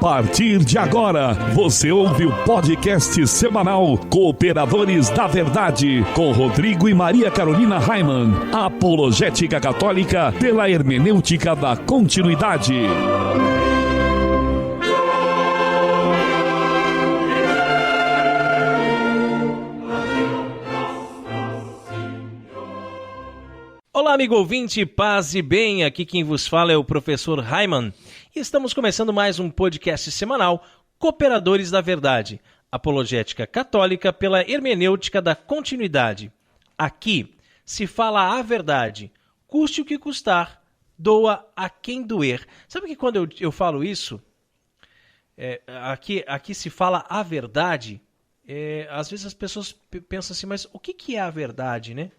partir de agora, você ouve o podcast semanal Cooperadores da Verdade, com Rodrigo e Maria Carolina Raimann, apologética católica pela hermenêutica da continuidade. Olá, amigo ouvinte, paz e bem, aqui quem vos fala é o professor Raimann e estamos começando mais um podcast semanal, Cooperadores da Verdade, apologética católica pela hermenêutica da continuidade. Aqui se fala a verdade, custe o que custar, doa a quem doer. Sabe que quando eu falo isso, aqui se fala a verdade, às vezes as pessoas pensam assim, mas o que é a verdade, né?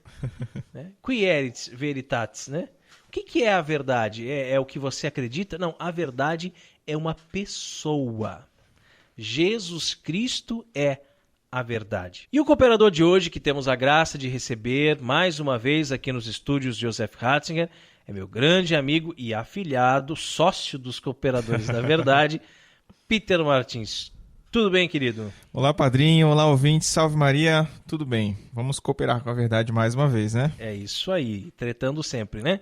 Qui erit veritatis, né? O que é a verdade? É o que você acredita? Não, a verdade é uma pessoa. Jesus Cristo é a verdade. E o cooperador de hoje, que temos a graça de receber mais uma vez aqui nos estúdios Joseph Ratzinger, é meu grande amigo e afilhado, sócio dos Cooperadores da Verdade, Peter Martins. Tudo bem, querido? Olá, padrinho. Olá, ouvinte. Salve, Maria. Tudo bem. Vamos cooperar com a verdade mais uma vez, né? É isso aí. Tretando sempre, né?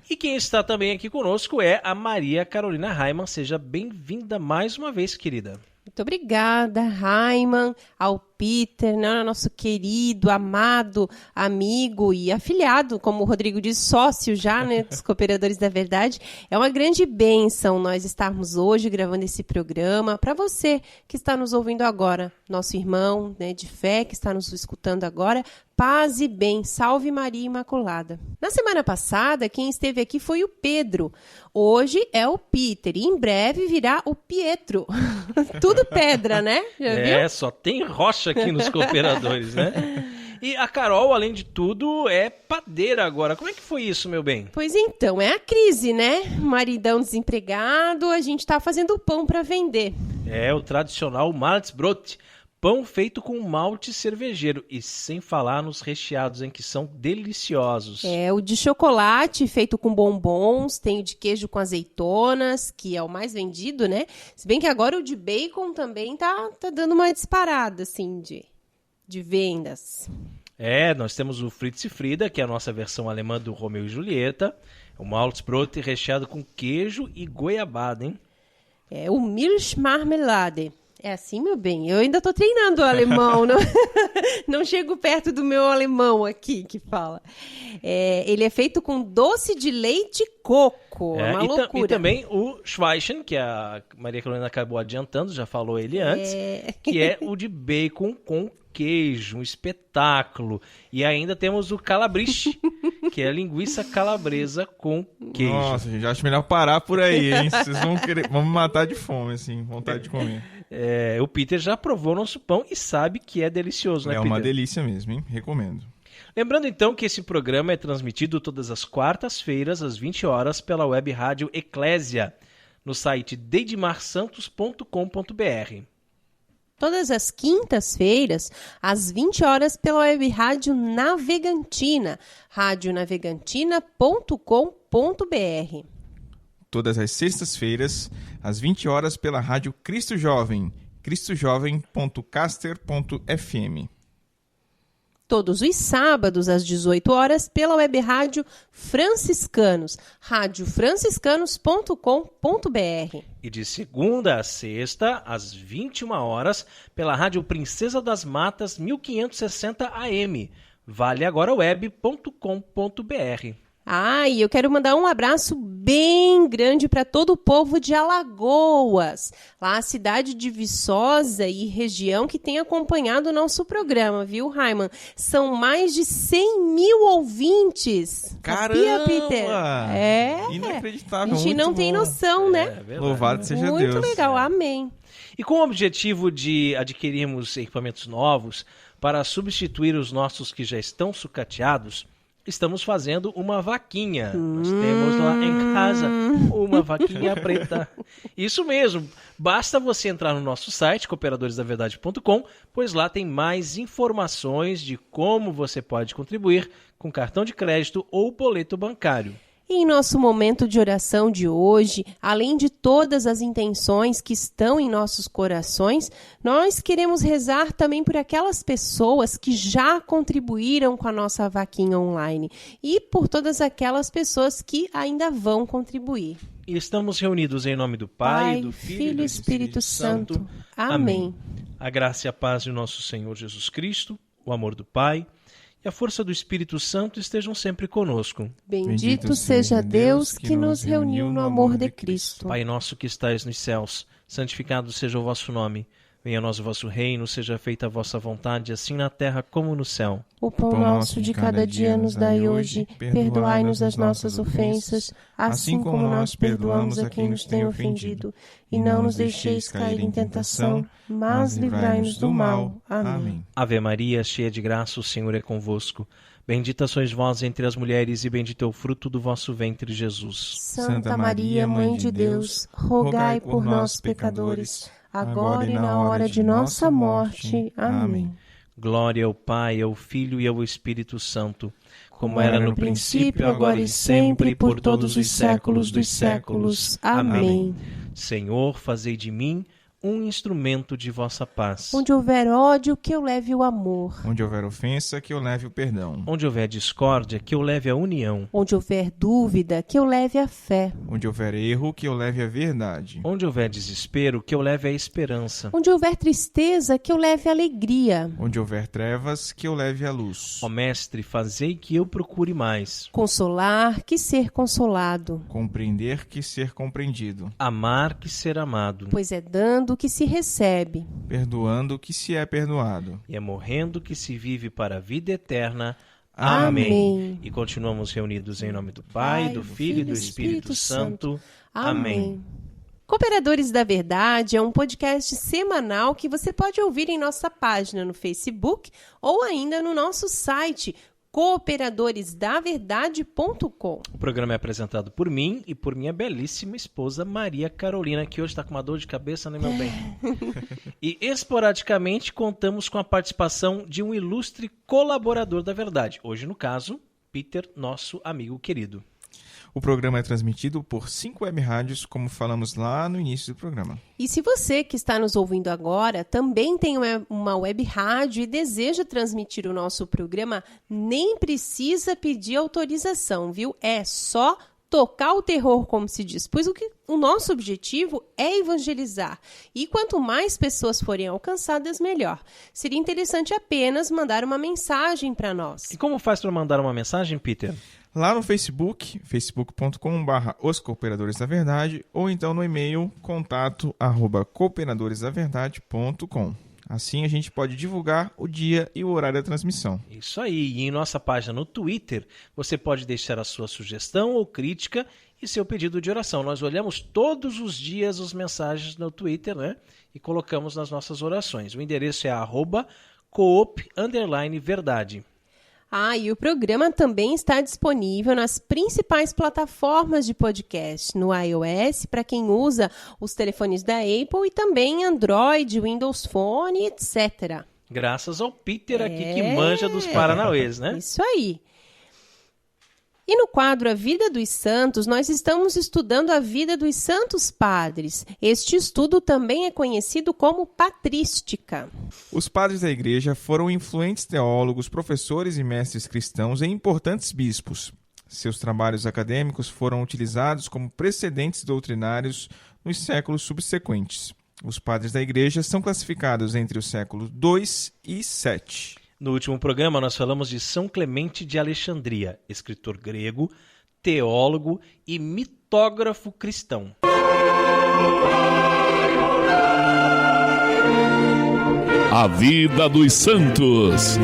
E quem está também aqui conosco é a Maria Carolina Raimann. Seja bem-vinda mais uma vez, querida. Muito obrigada, Raimann, ao Peter, né, nosso querido, amado amigo e afilhado, como o Rodrigo diz, sócio já, né, dos Cooperadores da Verdade. É uma grande bênção nós estarmos hoje gravando esse programa para você que está nos ouvindo agora, nosso irmão, né, de fé que está nos escutando agora. Paz e bem, salve Maria Imaculada. Na semana passada, quem esteve aqui foi o Pedro. Hoje é o Peter e em breve virá o Pietro. Tudo pedra, né? Já viu? Só tem rocha aqui nos Cooperadores, né? E a Carol, além de tudo, é padeira agora. Como é que foi isso, meu bem? Pois então, é a crise, né? Maridão desempregado, a gente tá fazendo pão para vender. É o tradicional Malzbrot. Pão feito com malte cervejeiro e sem falar nos recheados, que são deliciosos. É, o de chocolate feito com bombons, tem o de queijo com azeitonas, que é o mais vendido, né? Se bem que agora o de bacon também tá dando uma disparada, assim, de vendas. Nós temos o Fritz e Frida, que é a nossa versão alemã do Romeu e Julieta. O Malzbrot recheado com queijo e goiabada, hein? É o Milchmarmelade. É assim, meu bem? Eu ainda tô treinando o alemão, não chego perto do meu alemão aqui que fala. Ele é feito com doce de leite e coco, uma loucura. E também o Schweichen, que a Maria Carolina acabou adiantando, já falou ele antes, que é o de bacon com queijo, um espetáculo. E ainda temos o calabriche, que é a linguiça calabresa com queijo. Nossa, gente, acho melhor parar por aí, hein? Vocês vão me matar de fome, assim, vontade de comer. O Peter já provou nosso pão e sabe que é delicioso, né, Peter? É uma delícia mesmo, hein? Recomendo. Lembrando então que esse programa é transmitido todas as quartas-feiras, às 20 horas, pela web rádio Eclésia, no site deidmarsantos.com.br. Todas as quintas-feiras, às 20 horas, pela web rádio Navegantina, radionavegantina.com.br. Todas as sextas-feiras, às 20 horas, pela rádio Cristo Jovem, cristojovem.caster.fm. Todos os sábados, às 18 horas, pela web rádio Franciscanos, radiofranciscanos.com.br. E de segunda a sexta, às 21 horas, pela rádio Princesa das Matas, 1560 AM, valeagora.web.com.br. E eu quero mandar um abraço bem grande para todo o povo de Alagoas, lá a cidade de Viçosa e região que tem acompanhado o nosso programa, viu, Raimann? São mais de 100 mil ouvintes. Caramba! Peter? Inacreditável. A gente não tem noção, né? Louvado seja Deus. Muito legal, amém. E com o objetivo de adquirirmos equipamentos novos para substituir os nossos que já estão sucateados, estamos fazendo uma vaquinha. Nós temos lá em casa uma vaquinha preta. Isso mesmo. Basta você entrar no nosso site, cooperadoresdaverdade.com, pois lá tem mais informações de como você pode contribuir com cartão de crédito ou boleto bancário. E em nosso momento de oração de hoje, além de todas as intenções que estão em nossos corações, nós queremos rezar também por aquelas pessoas que já contribuíram com a nossa vaquinha online e por todas aquelas pessoas que ainda vão contribuir. E estamos reunidos em nome do Pai, do Filho e do Espírito Santo. Amém. A graça e a paz de nosso Senhor Jesus Cristo, o amor do Pai e a força do Espírito Santo estejam sempre conosco. Bendito seja Deus que nos reuniu no amor de Cristo. Pai nosso que estais nos céus, santificado seja o vosso nome. Venha a nós o vosso reino, seja feita a vossa vontade, assim na terra como no céu. O pão nosso de cada dia nos dai hoje, perdoai-nos as nossas ofensas, assim como nós perdoamos a quem nos tem ofendido. E não nos deixeis cair em tentação, mas livrai-nos do mal. Amém. Ave Maria, cheia de graça, o Senhor é convosco. Bendita sois vós entre as mulheres e bendito é o fruto do vosso ventre, Jesus. Santa Maria, Mãe de Deus, rogai por nós, pecadores, agora e na hora de nossa morte. Amém. Glória ao Pai, ao Filho e ao Espírito Santo, como era no princípio, agora e sempre, por todos os séculos dos séculos. Amém. Senhor, fazei de mim um instrumento de vossa paz. Onde houver ódio, que eu leve o amor. Onde houver ofensa, que eu leve o perdão. Onde houver discórdia, que eu leve a união. Onde houver dúvida, que eu leve a fé. Onde houver erro, que eu leve a verdade. Onde houver desespero, que eu leve a esperança. Onde houver tristeza, que eu leve a alegria. Onde houver trevas, que eu leve a luz. Ó Mestre, fazei que eu procure mais. Consolar, que ser consolado. Compreender, que ser compreendido. Amar, que ser amado. Pois é dando que se recebe. Perdoando, que se é perdoado. E é morrendo que se vive para a vida eterna. Amém. E continuamos reunidos em nome do Pai, do Filho e do Espírito Santo. Amém. Cooperadores da Verdade é um podcast semanal que você pode ouvir em nossa página no Facebook ou ainda no nosso site cooperadoresdaverdade.com. O programa é apresentado por mim e por minha belíssima esposa Maria Carolina, que hoje está com uma dor de cabeça, né, meu bem? E esporadicamente contamos com a participação de um ilustre colaborador da Verdade. Hoje, no caso, Peter, nosso amigo querido. O programa é transmitido por 5 web rádios, como falamos lá no início do programa. E se você que está nos ouvindo agora também tem uma web rádio e deseja transmitir o nosso programa, nem precisa pedir autorização, viu? É só tocar o terror, como se diz, pois o nosso objetivo é evangelizar. E quanto mais pessoas forem alcançadas, melhor. Seria interessante apenas mandar uma mensagem para nós. E como faz para mandar uma mensagem, Peter? Lá no Facebook, facebook.com/Os Cooperadores da Verdade, ou então no e-mail contato@cooperadoresdaverdade.com. Assim a gente pode divulgar o dia e o horário da transmissão. Isso aí. E em nossa página no Twitter, você pode deixar a sua sugestão ou crítica e seu pedido de oração. Nós olhamos todos os dias as mensagens no Twitter, né? E colocamos nas nossas orações. O endereço é @coop_verdade. E o programa também está disponível nas principais plataformas de podcast, no iOS, para quem usa os telefones da Apple, e também Android, Windows Phone, etc. Graças ao Peter aqui, que manja dos paranauês, né? Isso aí. E no quadro A Vida dos Santos, nós estamos estudando a vida dos santos padres. Este estudo também é conhecido como patrística. Os padres da igreja foram influentes teólogos, professores e mestres cristãos e importantes bispos. Seus trabalhos acadêmicos foram utilizados como precedentes doutrinários nos séculos subsequentes. Os padres da igreja são classificados entre os séculos II e VII. No último programa, nós falamos de São Clemente de Alexandria, escritor grego, teólogo e mitógrafo cristão. A vida dos santos.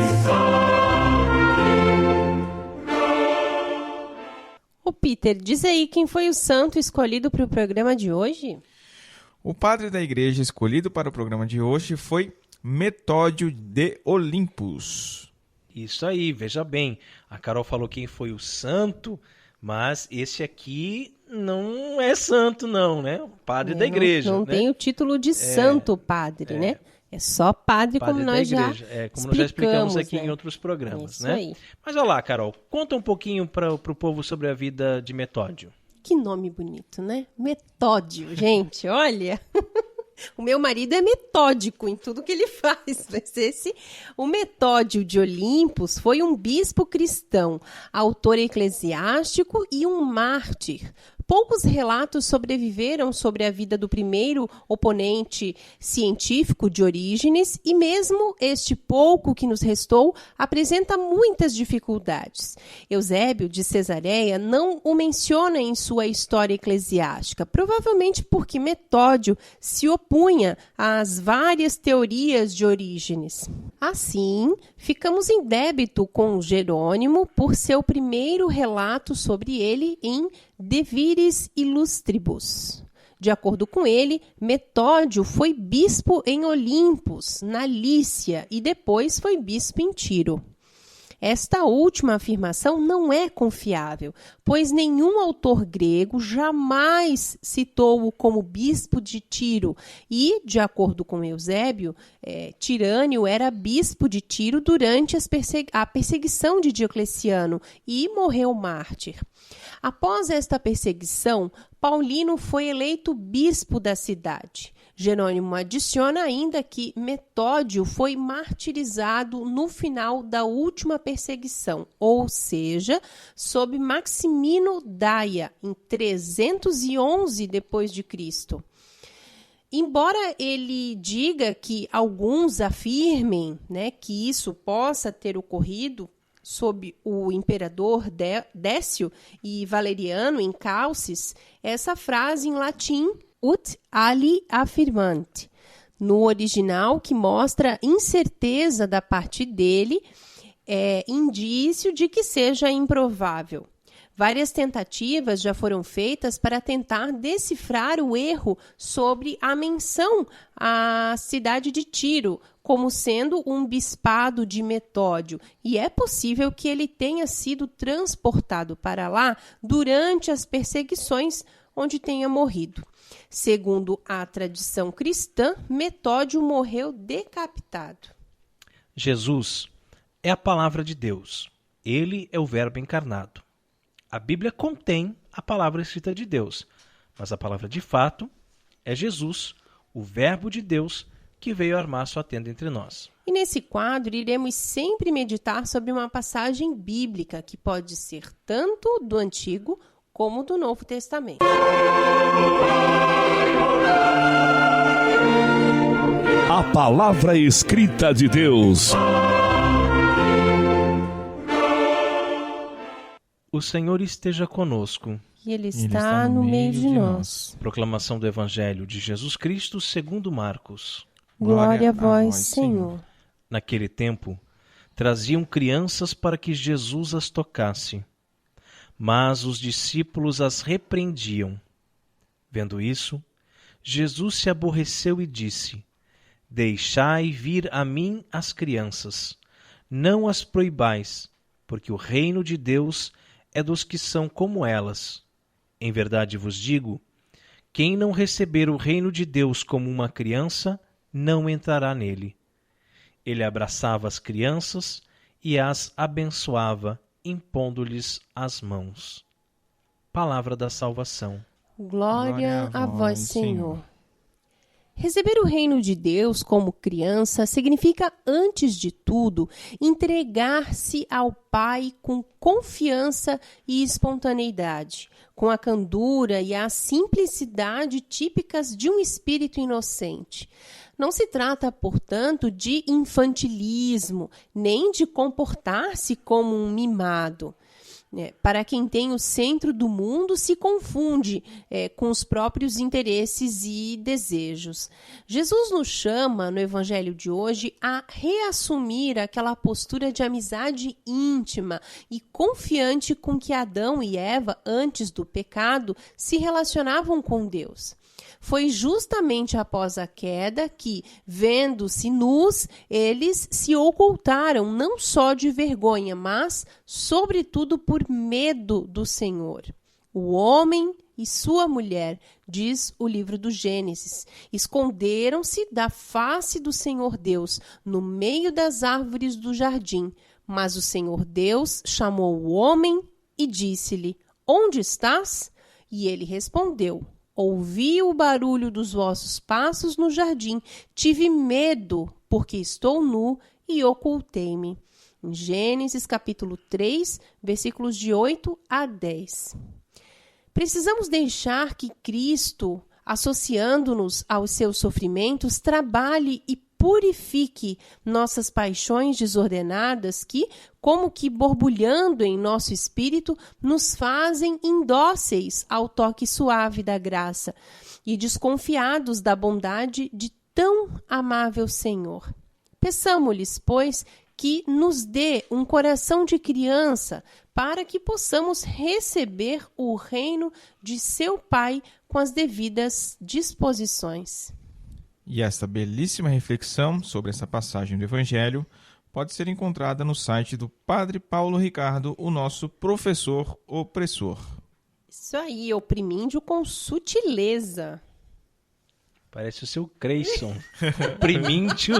Ô Peter, diz aí quem foi o santo escolhido para o programa de hoje? O padre da igreja escolhido para o programa de hoje foi Metódio de Olympus. Isso aí, veja bem. A Carol falou quem foi o santo, mas esse aqui não é santo não, né? O padre da igreja. Não né? tem o título de santo padre, né? É só padre, como Padre da nós já igreja. Como nós já explicamos aqui né? em outros programas, Isso né? aí. Mas olha lá, Carol, conta um pouquinho para o povo sobre a vida de Metódio. Que nome bonito, né? Metódio, gente, olha. O meu marido é metódico em tudo que ele faz. Mas o Metódio de Olímpos foi um bispo cristão, autor eclesiástico e um mártir. Poucos relatos sobreviveram sobre a vida do primeiro oponente científico de Orígenes, e mesmo este pouco que nos restou apresenta muitas dificuldades. Eusébio de Cesareia não o menciona em sua história eclesiástica, provavelmente porque Metódio se opunha às várias teorias de Orígenes. Assim, ficamos em débito com Jerônimo por seu primeiro relato sobre ele em De Viris Illustribus. De acordo com ele, Metódio foi bispo em Olímpos, na Lícia, e depois foi bispo em Tiro. Esta última afirmação não é confiável, pois nenhum autor grego jamais citou-o como bispo de Tiro e, de acordo com Eusébio, Tirânio era bispo de Tiro durante a perseguição de Diocleciano e morreu mártir. Após esta perseguição, Paulino foi eleito bispo da cidade. Jerônimo adiciona ainda que Metódio foi martirizado no final da última perseguição, ou seja, sob Maximino Daia, em 311 d.C. Embora ele diga que alguns afirmem, né, que isso possa ter ocorrido sob o imperador Décio e Valeriano em Calcis, essa frase em latim ut ali affirmant, no original, que mostra incerteza da parte dele, é indício de que seja improvável. Várias tentativas já foram feitas para tentar decifrar o erro sobre a menção à cidade de Tiro como sendo um bispado de Metódio, e é possível que ele tenha sido transportado para lá durante as perseguições, onde tenha morrido. Segundo a tradição cristã, Metódio morreu decapitado. Jesus é a palavra de Deus. Ele é o Verbo encarnado. A Bíblia contém a palavra escrita de Deus, mas a palavra de fato é Jesus, o Verbo de Deus, que veio armar sua tenda entre nós. E nesse quadro iremos sempre meditar sobre uma passagem bíblica que pode ser tanto do Antigo como do Novo Testamento. A palavra escrita de Deus. O Senhor esteja conosco. E Ele está no meio de nós. Proclamação do Evangelho de Jesus Cristo segundo Marcos. Glória a vós, Senhor. Naquele tempo, traziam crianças para que Jesus as tocasse. Mas os discípulos as repreendiam. Vendo isso, Jesus se aborreceu e disse: Deixai vir a mim as crianças, não as proibais, porque o reino de Deus é dos que são como elas. Em verdade vos digo, quem não receber o reino de Deus como uma criança, não entrará nele. Ele abraçava as crianças e as abençoava, impondo-lhes as mãos. Palavra da salvação. Glória a vós, Senhor. Receber o reino de Deus como criança significa, antes de tudo, entregar-se ao Pai com confiança e espontaneidade, com a candura e a simplicidade típicas de um espírito inocente. Não se trata, portanto, de infantilismo, nem de comportar-se como um mimado. Para quem tem o centro do mundo, se confunde com os próprios interesses e desejos. Jesus nos chama, no Evangelho de hoje, a reassumir aquela postura de amizade íntima e confiante com que Adão e Eva, antes do pecado, se relacionavam com Deus. Foi justamente após a queda que, vendo-se nus, eles se ocultaram não só de vergonha, mas, sobretudo, por medo do Senhor. O homem e sua mulher, diz o livro do Gênesis, esconderam-se da face do Senhor Deus no meio das árvores do jardim. Mas o Senhor Deus chamou o homem e disse-lhe: Onde estás? E ele respondeu: Ouvi o barulho dos vossos passos no jardim. Tive medo, porque estou nu e ocultei-me. Em Gênesis capítulo 3, versículos de 8 a 10. Precisamos deixar que Cristo, associando-nos aos seus sofrimentos, trabalhe e purifique nossas paixões desordenadas que, como que borbulhando em nosso espírito, nos fazem indóceis ao toque suave da graça e desconfiados da bondade de tão amável Senhor. Peçamo-lhes, pois, que nos dê um coração de criança para que possamos receber o reino de seu Pai com as devidas disposições. E esta belíssima reflexão sobre essa passagem do Evangelho pode ser encontrada no site do Padre Paulo Ricardo, o nosso professor opressor. Isso aí, oprimíndio com sutileza. Parece o seu Creyson. Oprimíndio.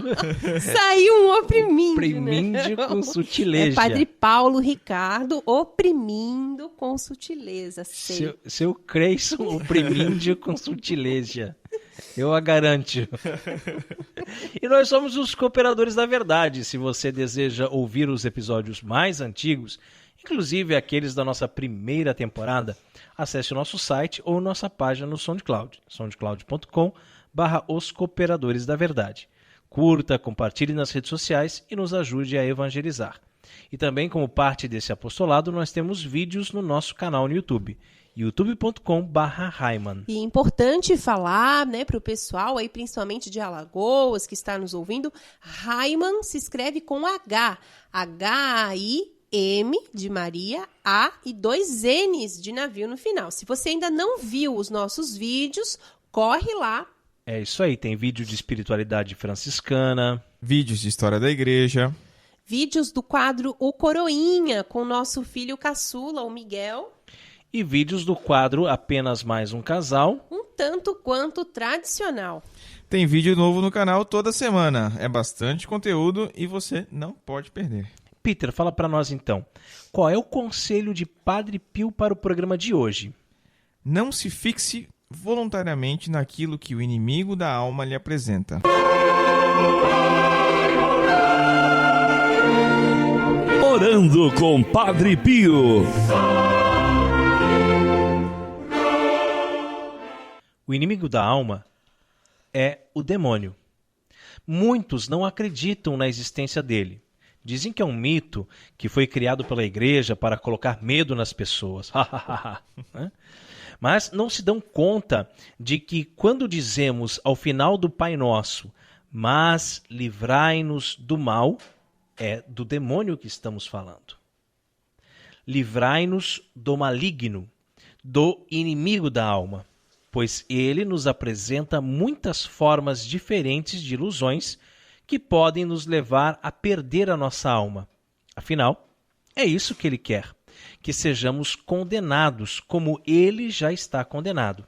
Saiu um oprimíndio, Oprimíndio né? com sutileza. É Padre Paulo Ricardo oprimindo com sutileza. Sei. Seu Creyson, oprimíndio com sutileza. Eu a garanto. E nós somos os Cooperadores da Verdade. Se você deseja ouvir os episódios mais antigos, inclusive aqueles da nossa primeira temporada, acesse o nosso site ou nossa página no SoundCloud, soundcloud.com/Os Cooperadores da Verdade. Curta, compartilhe nas redes sociais e nos ajude a evangelizar. E também, como parte desse apostolado, nós temos vídeos no nosso canal no YouTube, youtube.com/Heimann. E é importante falar, né, para o pessoal aí, principalmente de Alagoas, que está nos ouvindo, Heimann se escreve com H, H-A-I-M de Maria, A e 2 N's de navio no final. Se você ainda não viu os nossos vídeos, corre lá. É isso aí, tem vídeo de espiritualidade franciscana, Vídeos de história da igreja, Vídeos do quadro O Coroinha, com o nosso filho caçula, o Miguel. e vídeos do quadro Apenas Mais um Casal. Um tanto quanto tradicional. Tem vídeo novo no canal toda semana. É bastante conteúdo e você não pode perder. Peter, fala para nós então, qual é o conselho de Padre Pio para o programa de hoje? Não se fixe voluntariamente naquilo que o inimigo da alma lhe apresenta. Orando com Padre Pio. O inimigo da alma é o demônio. Muitos não acreditam na existência dele. Dizem que é um mito que foi criado pela igreja para colocar medo nas pessoas. Mas não se dão conta de que quando dizemos ao final do Pai Nosso, mas livrai-nos do mal, é do demônio que estamos falando. Livrai-nos do maligno, do inimigo da alma, pois ele nos apresenta muitas formas diferentes de ilusões que podem nos levar a perder a nossa alma. Afinal, é isso que ele quer, que sejamos condenados como ele já está condenado.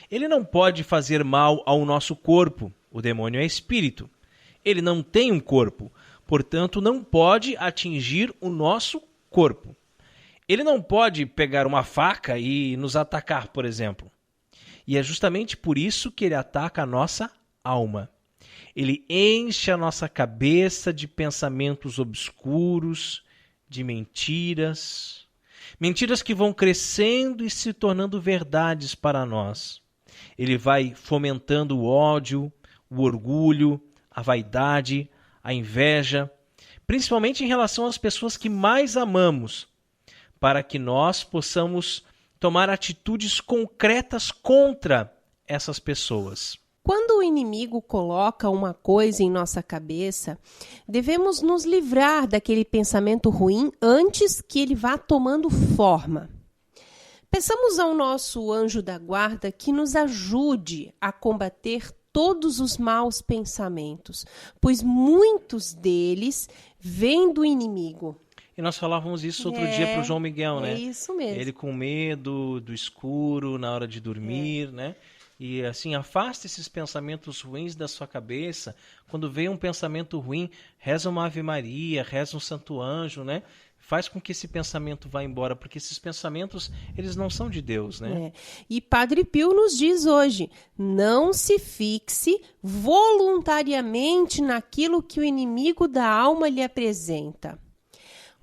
Ele não pode fazer mal ao nosso corpo, o demônio é espírito. Ele não tem um corpo, portanto não pode atingir o nosso corpo. Ele não pode pegar uma faca e nos atacar, por exemplo. E é justamente por isso que ele ataca a nossa alma. Ele enche a nossa cabeça de pensamentos obscuros, de mentiras. Mentiras que vão crescendo e se tornando verdades para nós. Ele vai fomentando o ódio, o orgulho, a vaidade, a inveja, principalmente em relação às pessoas que mais amamos, para que nós possamos tomar atitudes concretas contra essas pessoas. Quando o inimigo coloca uma coisa em nossa cabeça, devemos nos livrar daquele pensamento ruim antes que ele vá tomando forma. Peçamos ao nosso anjo da guarda que nos ajude a combater todos os maus pensamentos, pois muitos deles vêm do inimigo. E nós falávamos isso outro dia para o João Miguel, né? É isso mesmo. Ele com medo do escuro na hora de dormir, né? E assim, afasta esses pensamentos ruins da sua cabeça. Quando vem um pensamento ruim, reza uma Ave Maria, reza um Santo Anjo, né? Faz com que esse pensamento vá embora, porque esses pensamentos, eles não são de Deus, né? E Padre Pio nos diz hoje, não se fixe voluntariamente naquilo que o inimigo da alma lhe apresenta.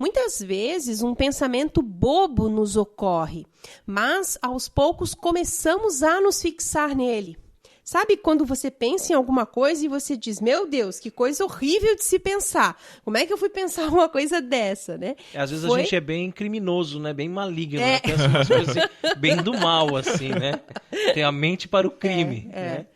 Muitas vezes um pensamento bobo nos ocorre, mas aos poucos começamos a nos fixar nele. Sabe quando você pensa em alguma coisa e você diz, meu Deus, que coisa horrível de se pensar. Como é que eu fui pensar uma coisa dessa, né? Às vezes a gente é bem criminoso, né? Bem maligno, né? Pensa umas coisas bem do mal, assim, né? Tem a mente para o crime, né?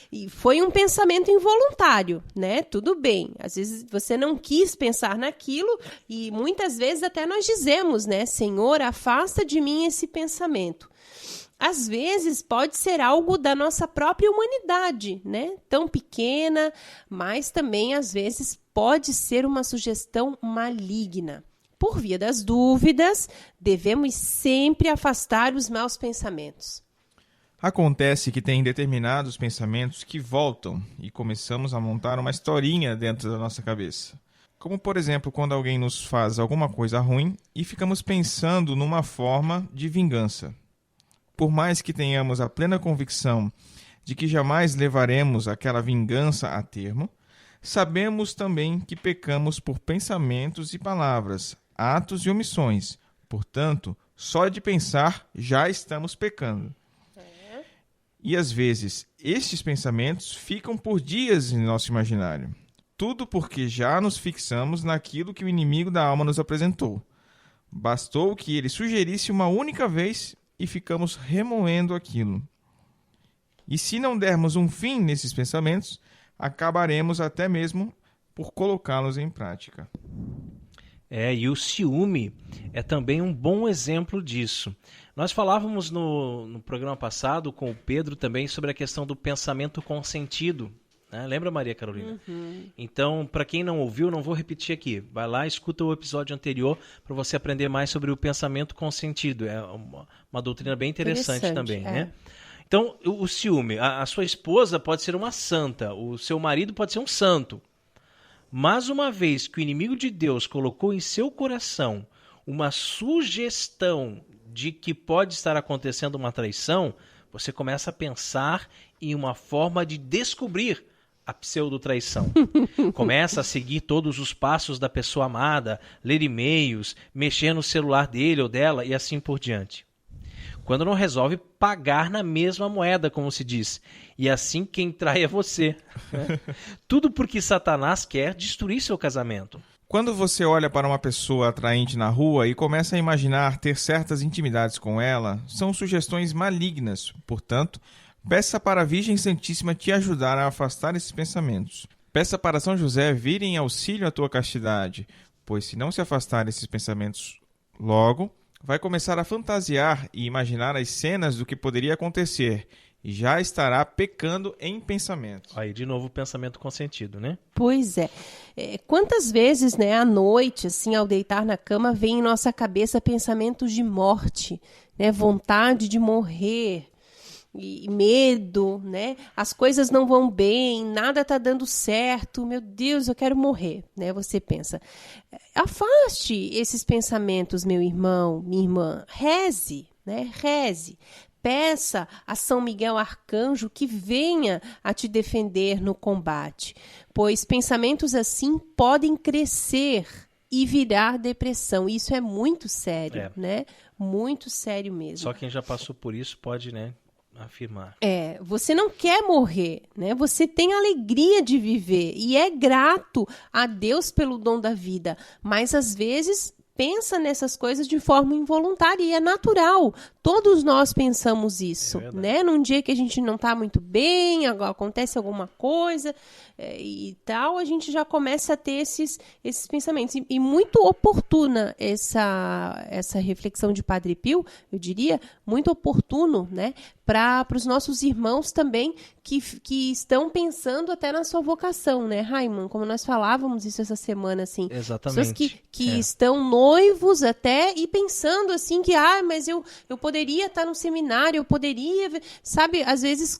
E foi um pensamento involuntário, né? Tudo bem. Às vezes você não quis pensar naquilo e muitas vezes até nós dizemos, né? Senhor, afasta de mim esse pensamento. Às vezes pode ser algo da nossa própria humanidade, né? Tão pequena, mas também às vezes pode ser uma sugestão maligna. Por via das dúvidas, devemos sempre afastar os maus pensamentos. Acontece que tem determinados pensamentos que voltam e começamos a montar uma historinha dentro da nossa cabeça. Como, por exemplo, quando alguém nos faz alguma coisa ruim e ficamos pensando numa forma de vingança. Por mais que tenhamos a plena convicção de que jamais levaremos aquela vingança a termo, sabemos também que pecamos por pensamentos e palavras, atos e omissões. Portanto, só de pensar já estamos pecando. E às vezes, estes pensamentos ficam por dias em nosso imaginário. Tudo porque já nos fixamos naquilo que o inimigo da alma nos apresentou. Bastou que ele sugerisse uma única vez e ficamos remoendo aquilo. E se não dermos um fim nesses pensamentos, acabaremos até mesmo por colocá-los em prática. E o ciúme é também um bom exemplo disso. Nós falávamos no programa passado com o Pedro também sobre a questão do pensamento consentido. Né? Lembra, Maria Carolina? Então, para quem não ouviu, não vou repetir aqui. Vai lá, escuta o episódio anterior para você aprender mais sobre o pensamento consentido. É uma doutrina bem interessante também, né? Então, o ciúme. A sua esposa pode ser uma santa, o seu marido pode ser um santo. Mas uma vez que o inimigo de Deus colocou em seu coração uma sugestão de que pode estar acontecendo uma traição, você começa a pensar em uma forma de descobrir a pseudo-traição. Começa a seguir todos os passos da pessoa amada, ler e-mails, mexer no celular dele ou dela e assim por diante. Quando não resolve pagar na mesma moeda, como se diz. E assim quem trai é você. Né? Tudo porque Satanás quer destruir seu casamento. Quando você olha para uma pessoa atraente na rua e começa a imaginar ter certas intimidades com ela, são sugestões malignas. Portanto, peça para a Virgem Santíssima te ajudar a afastar esses pensamentos. Peça para São José vir em auxílio à tua castidade, pois se não se afastar esses pensamentos logo, vai começar a fantasiar e imaginar as cenas do que poderia acontecer e já estará pecando em pensamento. Aí, de novo, o pensamento consentido, né? Pois é. Quantas vezes, né, à noite, assim, ao deitar na cama, vem em nossa cabeça pensamentos de morte, né, vontade de morrer, e medo, né? As coisas não vão bem, nada está dando certo, meu Deus, eu quero morrer, né? Você pensa. Afaste esses pensamentos, meu irmão, minha irmã. Reze, né? Reze. Peça a São Miguel Arcanjo que venha a te defender no combate, pois pensamentos assim podem crescer e virar depressão. Isso é muito sério, né? Muito sério mesmo. Só quem já passou por isso pode, né, afirmar. Você não quer morrer, né? Você tem alegria de viver e é grato a Deus pelo dom da vida, mas às vezes pensa nessas coisas de forma involuntária e é natural. Todos nós pensamos isso, É né? Num dia que a gente não está muito bem, acontece alguma coisa e tal, a gente já começa a ter esses pensamentos. E muito oportuna essa reflexão de Padre Pio, eu diria, muito oportuno, né? Para os nossos irmãos também que estão pensando até na sua vocação, né, Raiman? Como nós falávamos isso essa semana, assim. Exatamente. Pessoas que estão noivos até e pensando assim que, mas eu poderia estar no seminário, eu poderia, sabe, às vezes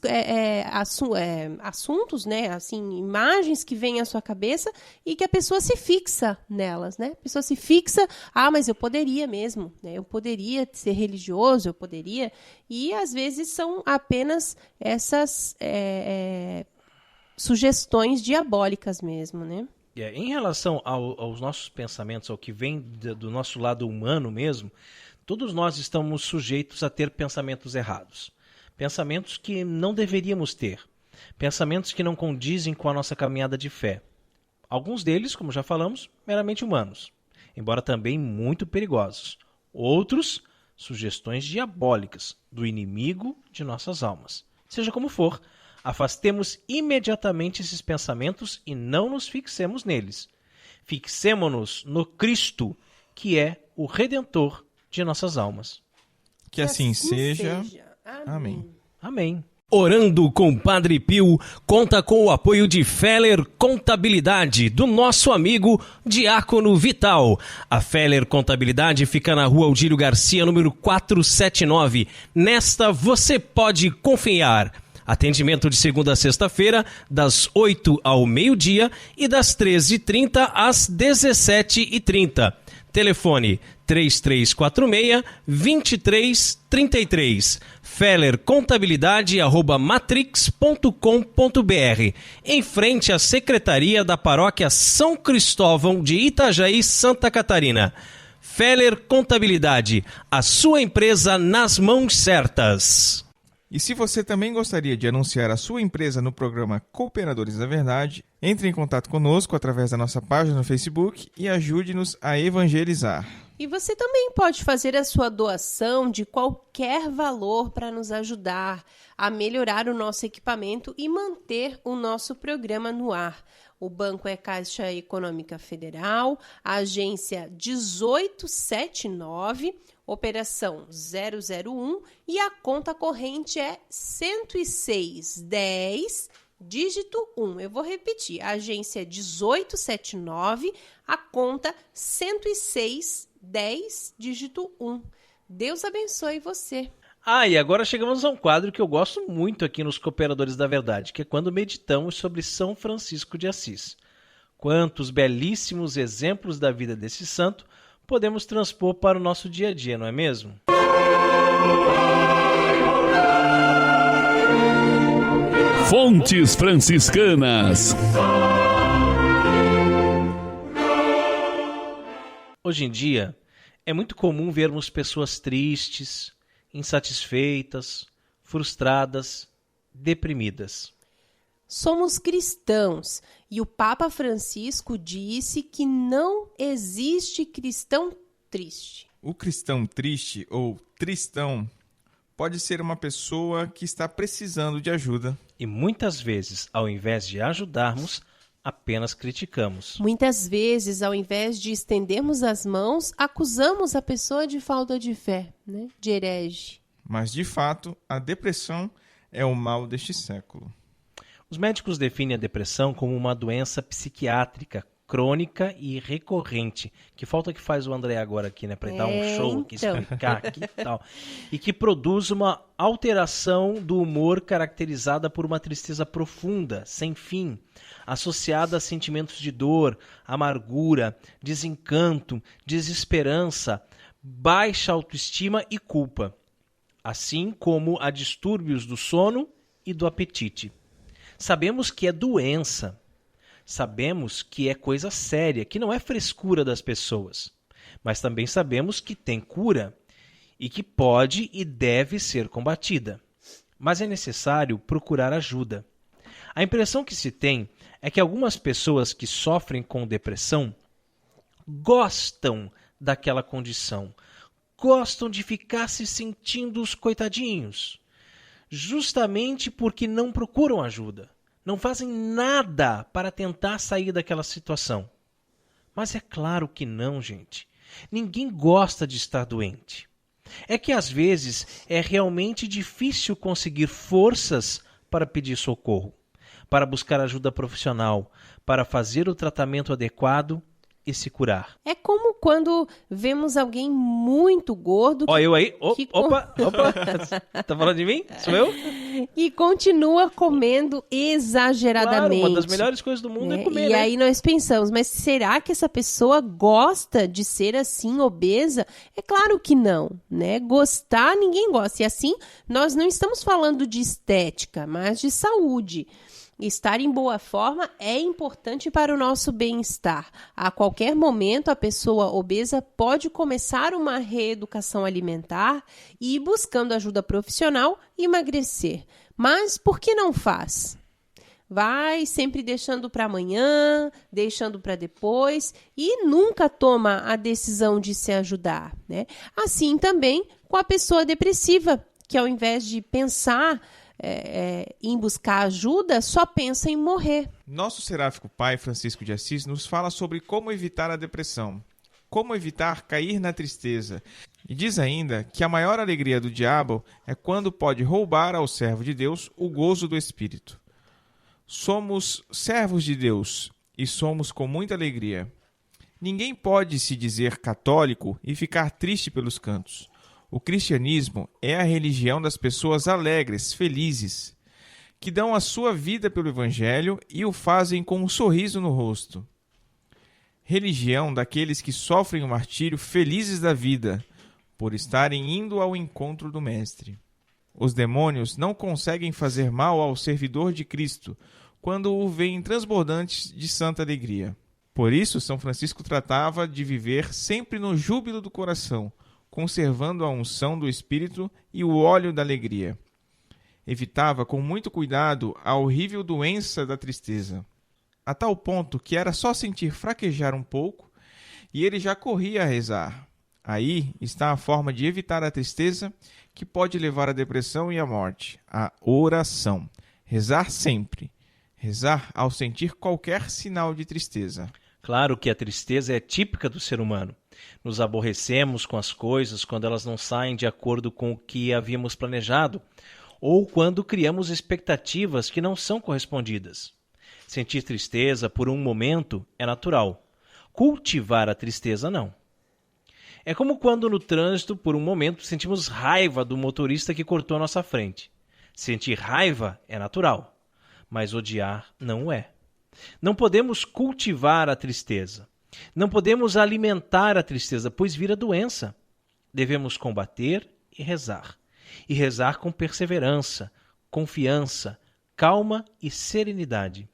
assuntos, né, assim, imagens que vêm à sua cabeça e que a pessoa se fixa nelas, né? A pessoa se fixa, mas eu poderia mesmo, né? Eu poderia ser religioso, eu poderia, e às vezes são apenas essas sugestões diabólicas mesmo, né? Em relação aos nossos pensamentos, ao que vem do nosso lado humano mesmo, todos nós estamos sujeitos a ter pensamentos errados. Pensamentos que não deveríamos ter. Pensamentos que não condizem com a nossa caminhada de fé. Alguns deles, como já falamos, meramente humanos, embora também muito perigosos. Outros, sugestões diabólicas do inimigo de nossas almas. Seja como for, afastemos imediatamente esses pensamentos e não nos fixemos neles. Fixemo-nos no Cristo, que é o Redentor de nossas almas. Que assim seja. Amém. Amém. Orando com Padre Pio conta com o apoio de Feller Contabilidade, do nosso amigo Diácono Vital. A Feller Contabilidade fica na rua Aldírio Garcia, número 479. Nesta você pode confiar. Atendimento de segunda a sexta-feira, das 8 ao meio-dia e das 13h30 às 17h30. Telefone 3346-2333. fellercontabilidade@matrix.com.br. Em frente à Secretaria da Paróquia São Cristóvão de Itajaí, Santa Catarina. Feller Contabilidade, a sua empresa nas mãos certas. E se você também gostaria de anunciar a sua empresa no programa Cooperadores da Verdade, entre em contato conosco através da nossa página no Facebook e ajude-nos a evangelizar. E você também pode fazer a sua doação de qualquer valor para nos ajudar a melhorar o nosso equipamento e manter o nosso programa no ar. O banco é Caixa Econômica Federal, a agência 1879, operação 001 e a conta corrente é 10610, dígito 1. Eu vou repetir, a agência é 1879, a conta 10610, dígito 1. Deus abençoe você. E agora chegamos a um quadro que eu gosto muito aqui nos Cooperadores da Verdade, que é quando meditamos sobre São Francisco de Assis. Quantos belíssimos exemplos da vida desse santo podemos transpor para o nosso dia a dia, não é mesmo? Fontes franciscanas. Hoje em dia, é muito comum vermos pessoas tristes, insatisfeitas, frustradas, deprimidas. Somos cristãos e o Papa Francisco disse que não existe cristão triste. O cristão triste ou tristão pode ser uma pessoa que está precisando de ajuda. E muitas vezes, ao invés de ajudarmos, apenas criticamos. Muitas vezes, ao invés de estendermos as mãos, acusamos a pessoa de falta de fé, né? De herege. Mas, de fato, a depressão é o mal deste século. Os médicos definem a depressão como uma doença psiquiátrica crônica e recorrente. Que falta que faz o André agora aqui, né? Para dar um show aqui, então. explicar aqui e tal. E que produz uma alteração do humor caracterizada por uma tristeza profunda, sem fim, associada a sentimentos de dor, amargura, desencanto, desesperança, baixa autoestima e culpa, assim como a distúrbios do sono e do apetite. Sabemos que é doença, sabemos que é coisa séria, que não é frescura das pessoas, mas também sabemos que tem cura e que pode e deve ser combatida. Mas é necessário procurar ajuda. A impressão que se tem é que algumas pessoas que sofrem com depressão gostam daquela condição, gostam de ficar se sentindo os coitadinhos, justamente porque não procuram ajuda, não fazem nada para tentar sair daquela situação. Mas é claro que não, gente. Ninguém gosta de estar doente. É que às vezes é realmente difícil conseguir forças para pedir socorro, para buscar ajuda profissional, para fazer o tratamento adequado e se curar. É como quando vemos alguém muito gordo Ó, eu aí. que- Opa. Tá falando de mim? Sou eu? e continua comendo Claro, exageradamente. uma das melhores coisas do mundo é comer, E né? aí nós pensamos, mas será que essa pessoa gosta de ser assim, obesa? É claro que não, né? Gostar, ninguém gosta. E assim, nós não estamos falando de estética, mas de saúde. Estar em boa forma é importante para o nosso bem-estar. A qualquer momento, a pessoa obesa pode começar uma reeducação alimentar e ir buscando ajuda profissional e emagrecer. Mas por que não faz? Vai sempre deixando para amanhã, deixando para depois e nunca toma a decisão de se ajudar, né? Assim também com a pessoa depressiva, que ao invés de pensar em buscar ajuda, só pensa em morrer. Nosso seráfico pai, Francisco de Assis, nos fala sobre como evitar a depressão, como evitar cair na tristeza. E diz ainda que a maior alegria do diabo é quando pode roubar ao servo de Deus o gozo do Espírito. Somos servos de Deus e somos com muita alegria. Ninguém pode se dizer católico e ficar triste pelos cantos. O cristianismo é a religião das pessoas alegres, felizes, que dão a sua vida pelo Evangelho e o fazem com um sorriso no rosto. Religião daqueles que sofrem o martírio felizes da vida, por estarem indo ao encontro do Mestre. Os demônios não conseguem fazer mal ao servidor de Cristo quando o veem transbordante de santa alegria. Por isso, São Francisco tratava de viver sempre no júbilo do coração, conservando a unção do Espírito e o óleo da alegria. Evitava com muito cuidado a horrível doença da tristeza, a tal ponto que era só sentir fraquejar um pouco e ele já corria a rezar. Aí está a forma de evitar a tristeza que pode levar à depressão e à morte, a oração. Rezar sempre. Rezar ao sentir qualquer sinal de tristeza. Claro que a tristeza é típica do ser humano. Nos aborrecemos com as coisas quando elas não saem de acordo com o que havíamos planejado, ou quando criamos expectativas que não são correspondidas. Sentir tristeza por um momento é natural. Cultivar a tristeza, não. É como quando no trânsito, por um momento, sentimos raiva do motorista que cortou a nossa frente. Sentir raiva é natural, mas odiar não é. Não podemos cultivar a tristeza. Não podemos alimentar a tristeza, pois vira doença. Devemos combater e rezar. E rezar com perseverança, confiança, calma e serenidade.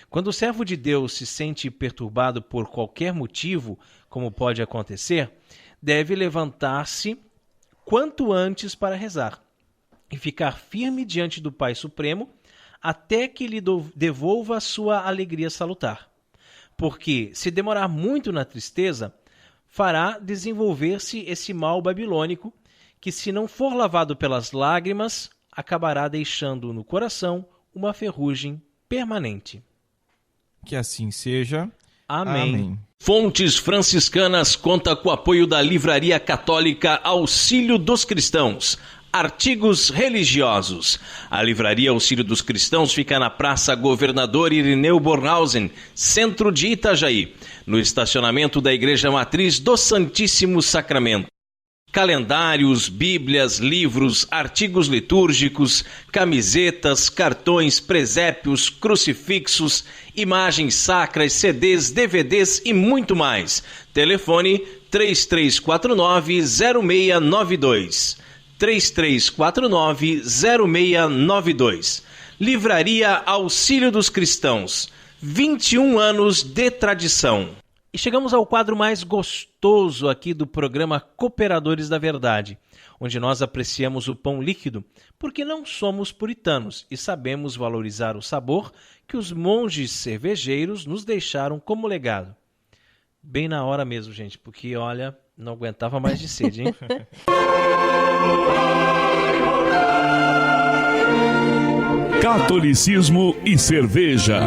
Quando o servo de Deus se sente perturbado por qualquer motivo, como pode acontecer, deve levantar-se quanto antes para rezar e ficar firme diante do Pai Supremo até que lhe devolva a sua alegria salutar. Porque, se demorar muito na tristeza, fará desenvolver-se esse mal babilônico que, se não for lavado pelas lágrimas, acabará deixando no coração uma ferrugem permanente. Que assim seja. Amém. Amém. Fontes Franciscanas conta com o apoio da Livraria Católica Auxílio dos Cristãos. Artigos religiosos. A Livraria Auxílio dos Cristãos fica na Praça Governador Irineu Bornhausen, centro de Itajaí, no estacionamento da Igreja Matriz do Santíssimo Sacramento. Calendários, bíblias, livros, artigos litúrgicos, camisetas, cartões, presépios, crucifixos, imagens sacras, CDs, DVDs e muito mais. Telefone 3349-0692. 3349-0692. Livraria Auxílio dos Cristãos. 21 anos de tradição. E chegamos ao quadro mais gostoso aqui do programa Cooperadores da Verdade, onde nós apreciamos o pão líquido, porque não somos puritanos e sabemos valorizar o sabor que os monges cervejeiros nos deixaram como legado. Bem na hora mesmo, gente, porque, olha, Não aguentava mais de sede, hein? Catolicismo e cerveja.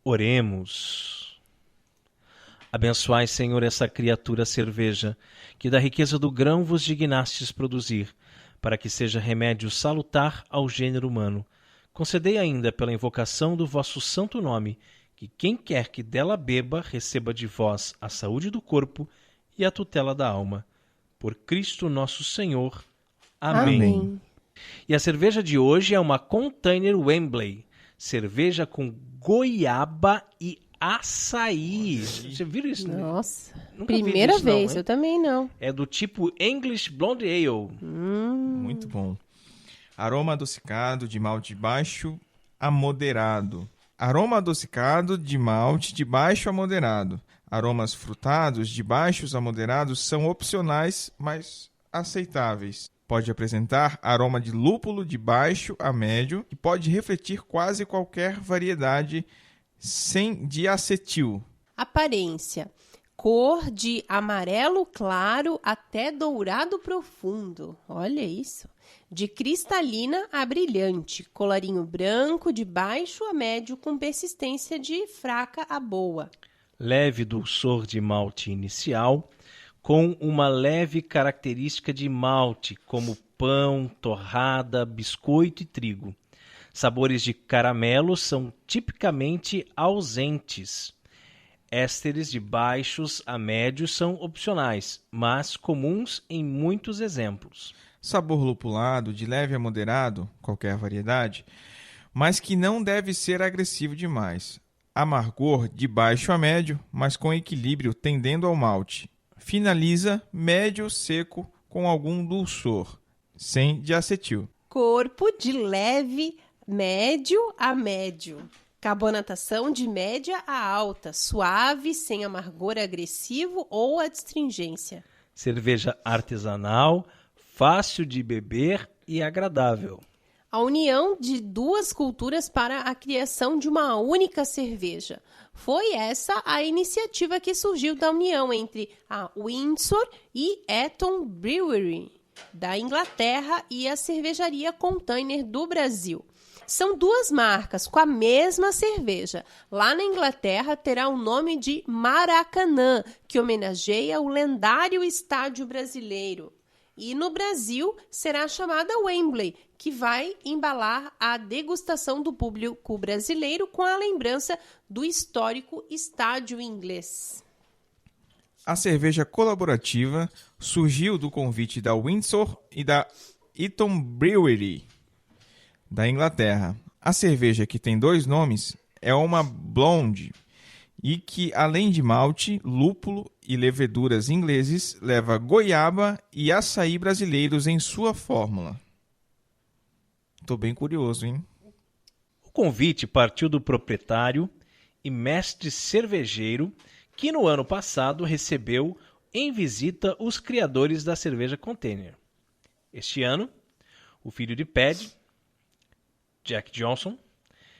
Oremos. Abençoai, Senhor, essa criatura cerveja, que da riqueza do grão vos dignastes produzir, para que seja remédio salutar ao gênero humano. Concedei ainda, pela invocação do vosso santo nome, que quem quer que dela beba, receba de vós a saúde do corpo e a tutela da alma. Por Cristo nosso Senhor. Amém. Amém. E a cerveja de hoje é uma Container Wembley. Cerveja com goiaba e açaí. Você viu isso? Nossa, Nunca vi primeira disso, não, vez, hein? eu também não. É do tipo English Blonde Ale. Muito bom. Aroma adocicado de malte baixo a moderado. Aroma adocicado de malte de baixo a moderado. Aromas frutados de baixos a moderados são opcionais, mas aceitáveis. Pode apresentar aroma de lúpulo de baixo a médio e pode refletir quase qualquer variedade sem diacetil. Aparência. Cor de amarelo claro até dourado profundo. Olha isso. De cristalina a brilhante. Colarinho branco de baixo a médio com persistência de fraca a boa. Leve dulçor de malte inicial, com uma leve característica de malte, como pão, torrada, biscoito e trigo. Sabores de caramelo são tipicamente ausentes. Ésteres de baixos a médios são opcionais, mas comuns em muitos exemplos. Sabor lupulado, de leve a moderado, qualquer variedade, mas que não deve ser agressivo demais. Amargor de baixo a médio, mas com equilíbrio tendendo ao malte. Finaliza médio seco com algum dulçor, sem diacetil. Corpo de leve, médio a médio. Carbonatação de média a alta, suave, sem amargor agressivo ou adstringência. Cerveja artesanal, fácil de beber e agradável. A união de duas culturas para a criação de uma única cerveja. Foi essa a iniciativa que surgiu da união entre a Windsor e Eton Brewery, da Inglaterra, e a cervejaria Container do Brasil. São duas marcas com a mesma cerveja. Lá na Inglaterra terá o nome de Maracanã, que homenageia o lendário estádio brasileiro. E no Brasil será chamada Wembley, que vai embalar a degustação do público brasileiro com a lembrança do histórico estádio inglês. A cerveja colaborativa surgiu do convite da Windsor e da Eton Brewery, da Inglaterra. A cerveja, que tem dois nomes, é uma blonde e que, além de malte, lúpulo e leveduras ingleses, leva goiaba e açaí brasileiros em sua fórmula. Tô bem curioso, hein? O convite partiu do proprietário e mestre cervejeiro que no ano passado recebeu em visita os criadores da cerveja Container. Este ano, o filho de Paddy, Jack Johnson,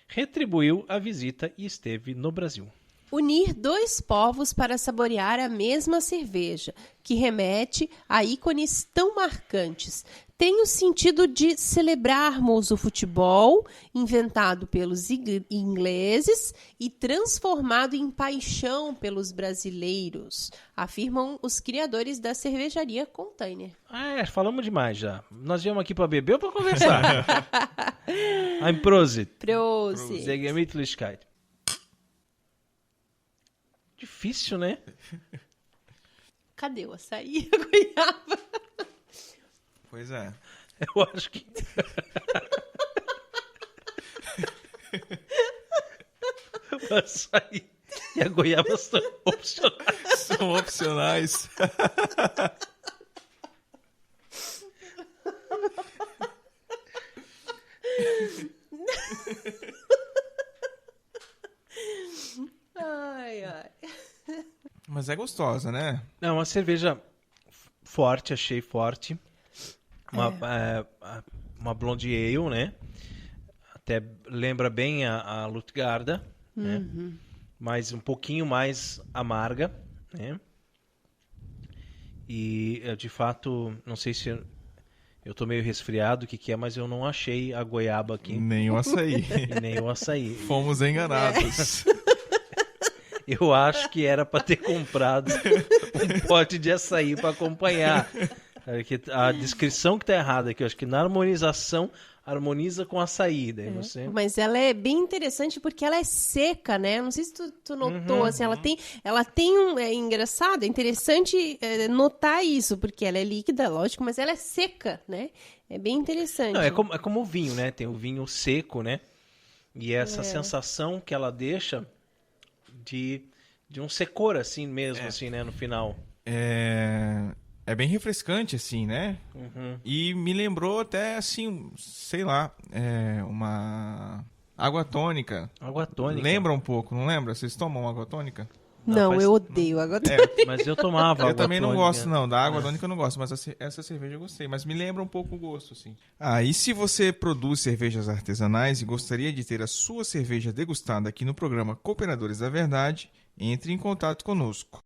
retribuiu a visita e esteve no Brasil. Unir dois povos para saborear a mesma cerveja, que remete a ícones tão marcantes, tem o sentido de celebrarmos o futebol, inventado pelos ingleses e transformado em paixão pelos brasileiros, afirmam os criadores da cervejaria Container. Falamos demais já. Nós viemos aqui para beber ou para conversar? Ein Prosit. Prosit. Sehr Gemütlichkeit. Difícil, né? Cadê o açaí? A goiaba. Pois é. Eu acho que... o açaí e a goiaba são opcionais. São opcionais. Ai, ai. Mas é gostosa, né? É uma cerveja forte, achei forte. Uma blonde ale, né? Até lembra bem a Lutgarda, né? mas um pouquinho mais amarga, né? E, de fato, não sei se eu tô meio resfriado, o que é, mas eu não achei a goiaba aqui. Nem o açaí. E nem o açaí. Fomos enganados. Eu acho que era para ter comprado um pote de açaí para acompanhar. A descrição que tá errada aqui, eu acho que na harmonização harmoniza com açaí, daí você... Mas ela é bem interessante porque ela é seca, né? Não sei se tu notou, assim, ela tem um... É engraçado, é interessante notar isso, porque ela é líquida, lógico, mas ela é seca, né? É bem interessante. Não, é como o vinho, né? Tem o vinho seco, né? E essa sensação que ela deixa de um secor, assim mesmo, assim, né? No final. É bem refrescante, assim, né? E me lembrou até, assim, sei lá, uma água tônica. Água tônica. Lembra um pouco, não lembra? Vocês tomam água tônica? Não, eu odeio água tônica. Mas eu tomava água Eu também não tônica. gosto, não. Da água tônica eu não gosto, mas essa cerveja eu gostei. Mas me lembra um pouco o gosto, assim. E se você produz cervejas artesanais e gostaria de ter a sua cerveja degustada aqui no programa Cooperadores da Verdade, entre em contato conosco.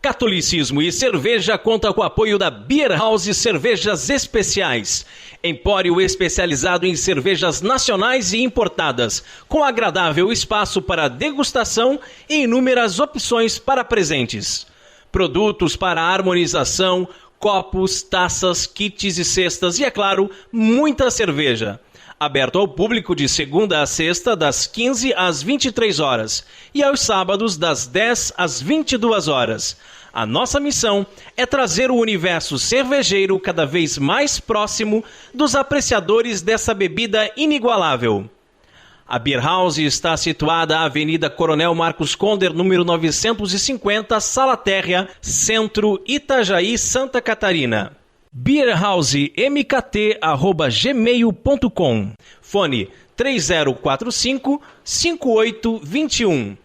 Catolicismo e Cerveja conta com o apoio da Beer House Cervejas Especiais, empório especializado em cervejas nacionais e importadas, com agradável espaço para degustação e inúmeras opções para presentes. Produtos para harmonização, copos, taças, kits e cestas e, é claro, muita cerveja. Aberto ao público de segunda a sexta, das 15 às 23 horas e aos sábados, das 10 às 22 horas. A nossa missão é trazer o universo cervejeiro cada vez mais próximo dos apreciadores dessa bebida inigualável. A Beer House está situada na Avenida Coronel Marcos Conder, número 950, Sala Térrea, Centro, Itajaí, Santa Catarina. beerhousemkt@gmail.com. Fone 3045-5821.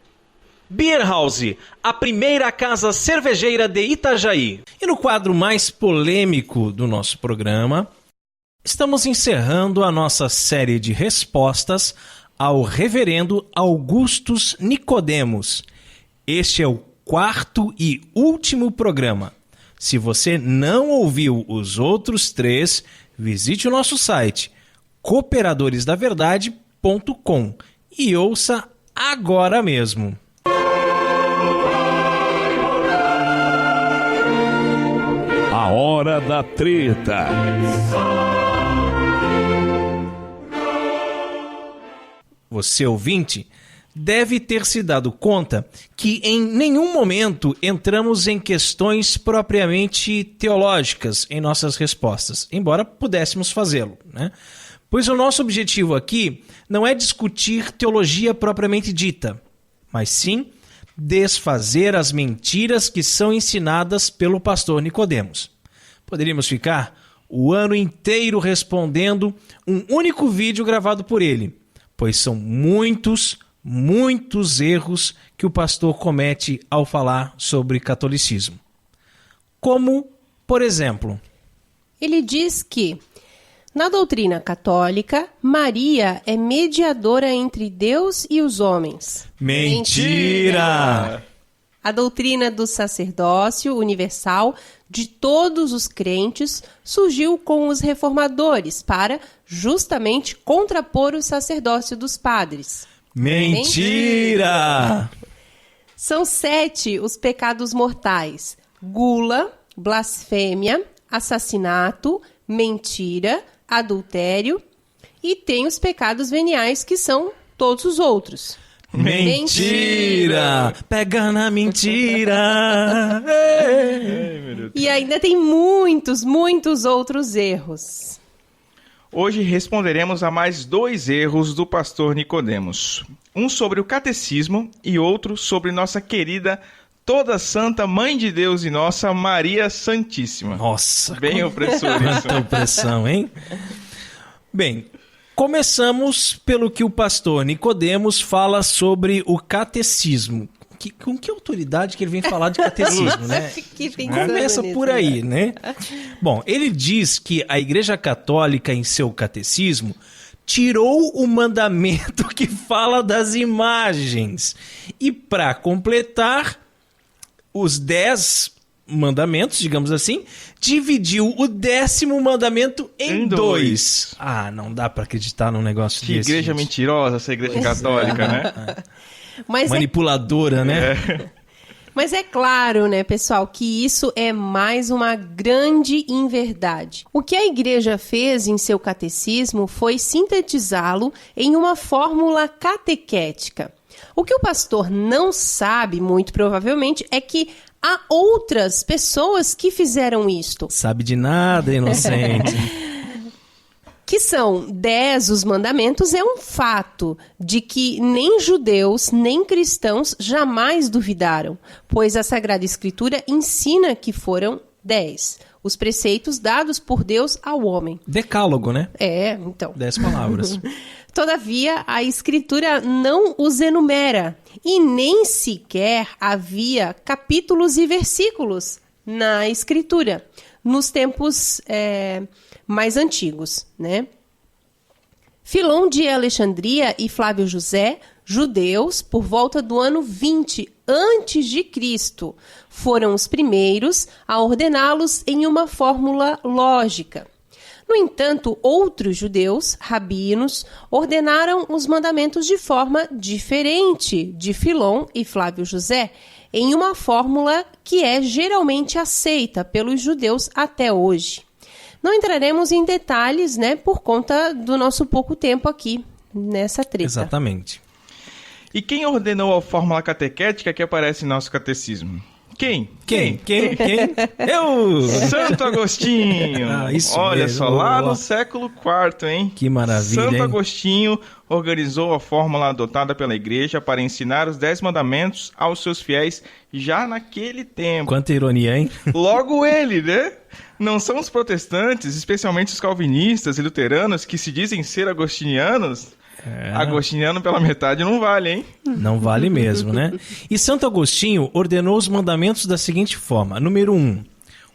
Beer House, a primeira casa cervejeira de Itajaí. E no quadro mais polêmico do nosso programa, estamos encerrando a nossa série de respostas ao reverendo Augustus Nicodemos. Este é o 4º e último programa. Se você não ouviu os outros 3, visite o nosso site cooperadoresdaverdade.com e ouça agora mesmo. A hora da treta. Você, ouvinte, deve ter se dado conta que em nenhum momento entramos em questões propriamente teológicas em nossas respostas, embora pudéssemos fazê-lo, né? Pois o nosso objetivo aqui não é discutir teologia propriamente dita, mas sim desfazer as mentiras que são ensinadas pelo pastor Nicodemos. Poderíamos ficar o ano inteiro respondendo um único vídeo gravado por ele, pois são muitos erros que o pastor comete ao falar sobre catolicismo. Como, por exemplo, Ele diz que, na doutrina católica, Maria é mediadora entre Deus e os homens. mentira! A doutrina do sacerdócio universal de todos os crentes surgiu com os reformadores para justamente contrapor o sacerdócio dos padres. Mentira! São 7 os pecados mortais: gula, blasfêmia, assassinato, mentira, adultério, e tem os pecados veniais, que são todos os outros. Mentira! Pega na mentira! E ainda tem muitos outros erros. Hoje responderemos a mais 2 erros do pastor Nicodemos. Um sobre o catecismo e outro sobre nossa querida, toda santa Mãe de Deus e nossa Maria Santíssima. Nossa, Bem opressor isso. quanta opressão, hein? Bem, começamos pelo que o pastor Nicodemos fala sobre o catecismo. Com que autoridade que ele vem falar de catecismo, né? Fiquei pensando Começa nisso, por aí, né? Bom, ele diz que a Igreja Católica, em seu catecismo, tirou o mandamento que fala das imagens. E para completar, os 10 mandamentos, digamos assim, dividiu o 10º mandamento em 2. Ah, não dá para acreditar num negócio Que desse. igreja gente. mentirosa, essa igreja católica, né? Mas Manipuladora, né? Mas é claro, né, pessoal, que isso é mais uma grande inverdade. O que a igreja fez em seu catecismo foi sintetizá-lo em uma fórmula catequética. O que o pastor não sabe, muito provavelmente, é que há outras pessoas que fizeram isto. Sabe de nada, inocente. Que são 10 os mandamentos, é um fato de que nem judeus, nem cristãos jamais duvidaram, pois a Sagrada Escritura ensina que foram 10, os preceitos dados por Deus ao homem. Decálogo, né? Então. 10 palavras. Todavia, a Escritura não os enumera e nem sequer havia capítulos e versículos na Escritura, nos tempos mais antigos, né? Filon de Alexandria e Flávio José, judeus, por volta do ano 20 a.C., foram os primeiros a ordená-los em uma fórmula lógica. No entanto, outros judeus, rabinos, ordenaram os mandamentos de forma diferente de Filon e Flávio José, em uma fórmula que é geralmente aceita pelos judeus até hoje. Não entraremos em detalhes, né, por conta do nosso pouco tempo aqui nessa treta. Exatamente. E quem ordenou a fórmula catequética que aparece em nosso catecismo? Quem? Eu! Santo Agostinho! Isso Olha mesmo. só, lá no século IV, hein? Que maravilha, Santo hein? Agostinho organizou a fórmula adotada pela igreja para ensinar os 10 mandamentos aos seus fiéis já naquele tempo. Quanta ironia, hein? Logo ele, né? Não são os protestantes, especialmente os calvinistas e luteranos, que se dizem ser agostinianos. Agostiniano pela metade não vale, hein? Não vale mesmo, né? E Santo Agostinho ordenou os mandamentos da seguinte forma. Número 1,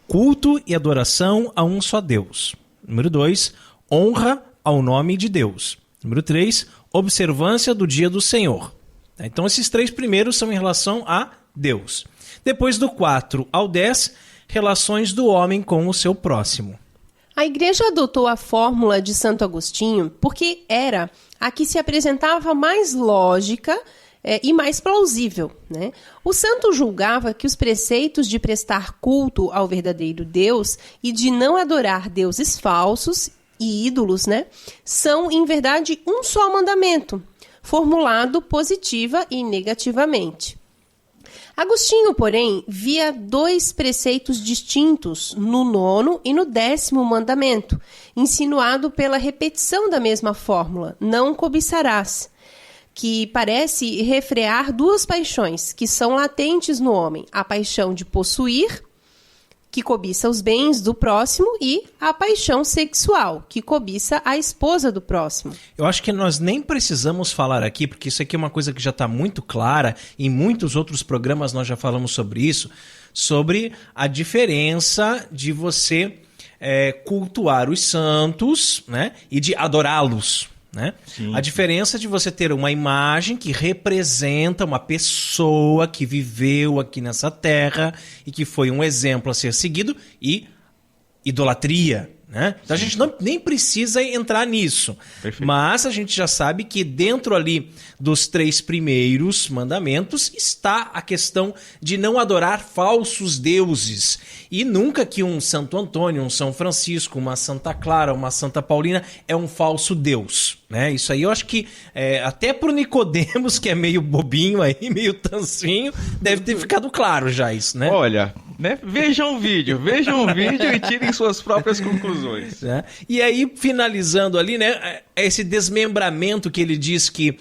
culto e adoração a um só Deus. Número 2, honra ao nome de Deus. Número 3, observância do dia do Senhor. Então esses 3 primeiros são em relação a Deus. Depois do 4 ao 10, relações do homem com o seu próximo. A igreja adotou a fórmula de Santo Agostinho porque era a que se apresentava mais lógica e mais plausível, né? O santo julgava que os preceitos de prestar culto ao verdadeiro Deus e de não adorar deuses falsos e ídolos, né, são, em verdade, um só mandamento, formulado positiva e negativamente. Agostinho, porém, via 2 preceitos distintos no 9º e no 10º mandamento, insinuado pela repetição da mesma fórmula, não cobiçarás, que parece refrear 2 paixões que são latentes no homem, a paixão de possuir, que cobiça os bens do próximo, e a paixão sexual, que cobiça a esposa do próximo. Eu acho que nós nem precisamos falar aqui, porque isso aqui é uma coisa que já está muito clara, em muitos outros programas nós já falamos sobre isso, sobre a diferença de você cultuar os santos, né, e de adorá-los. Né? A diferença de você ter uma imagem que representa uma pessoa que viveu aqui nessa terra e que foi um exemplo a ser seguido, e idolatria. Né? Então a gente nem precisa entrar nisso. Perfeito. Mas a gente já sabe que dentro ali dos 3 primeiros mandamentos está a questão de não adorar falsos deuses. E nunca que um Santo Antônio, um São Francisco, uma Santa Clara, uma Santa Paulina é um falso deus. Né? Isso aí eu acho que até pro Nicodemos, que é meio bobinho aí, meio tancinho, deve ter ficado claro já isso, né? Olha, né? Vejam o vídeo e tirem suas próprias conclusões. Né? E aí, finalizando ali, né, esse desmembramento que ele diz que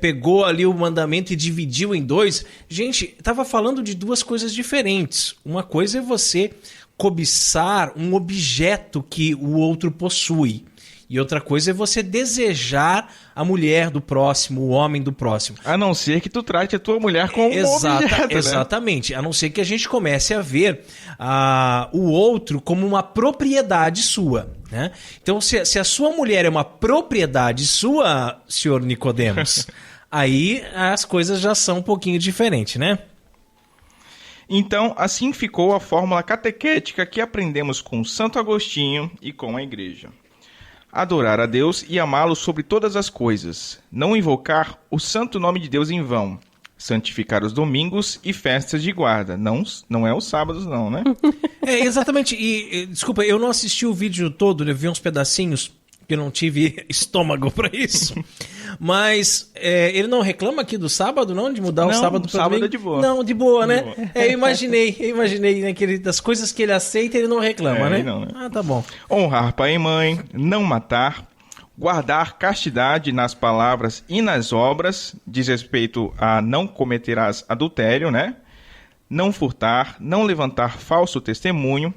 pegou ali o mandamento e dividiu em 2. Gente, estava falando de 2 coisas diferentes. Uma coisa é você cobiçar um objeto que o outro possui. E outra coisa é você desejar a mulher do próximo, o homem do próximo. A não ser que tu trate a tua mulher como um objeto, né? Exatamente. A não ser que a gente comece a ver o outro como uma propriedade sua, né? Então, se a sua mulher é uma propriedade sua, senhor Nicodemos, aí as coisas já são um pouquinho diferentes, né? Então, assim ficou a fórmula catequética que aprendemos com Santo Agostinho e com a Igreja. Adorar a Deus e amá-lo sobre todas as coisas. Não invocar o santo nome de Deus em vão. Santificar os domingos e festas de guarda. Não é os sábados, não, né? Exatamente. E desculpa, eu não assisti o vídeo todo, eu vi uns pedacinhos, porque eu não tive estômago para isso. Mas ele não reclama aqui do sábado, não? De mudar o sábado para domingo? É de boa. Não, de boa, né? Eu imaginei, né, que das coisas que ele aceita, ele não reclama, né? Não, né? Ah, tá bom. Honrar pai e mãe, não matar, guardar castidade nas palavras e nas obras, diz respeito a não cometerás adultério, né? Não furtar, não levantar falso testemunho,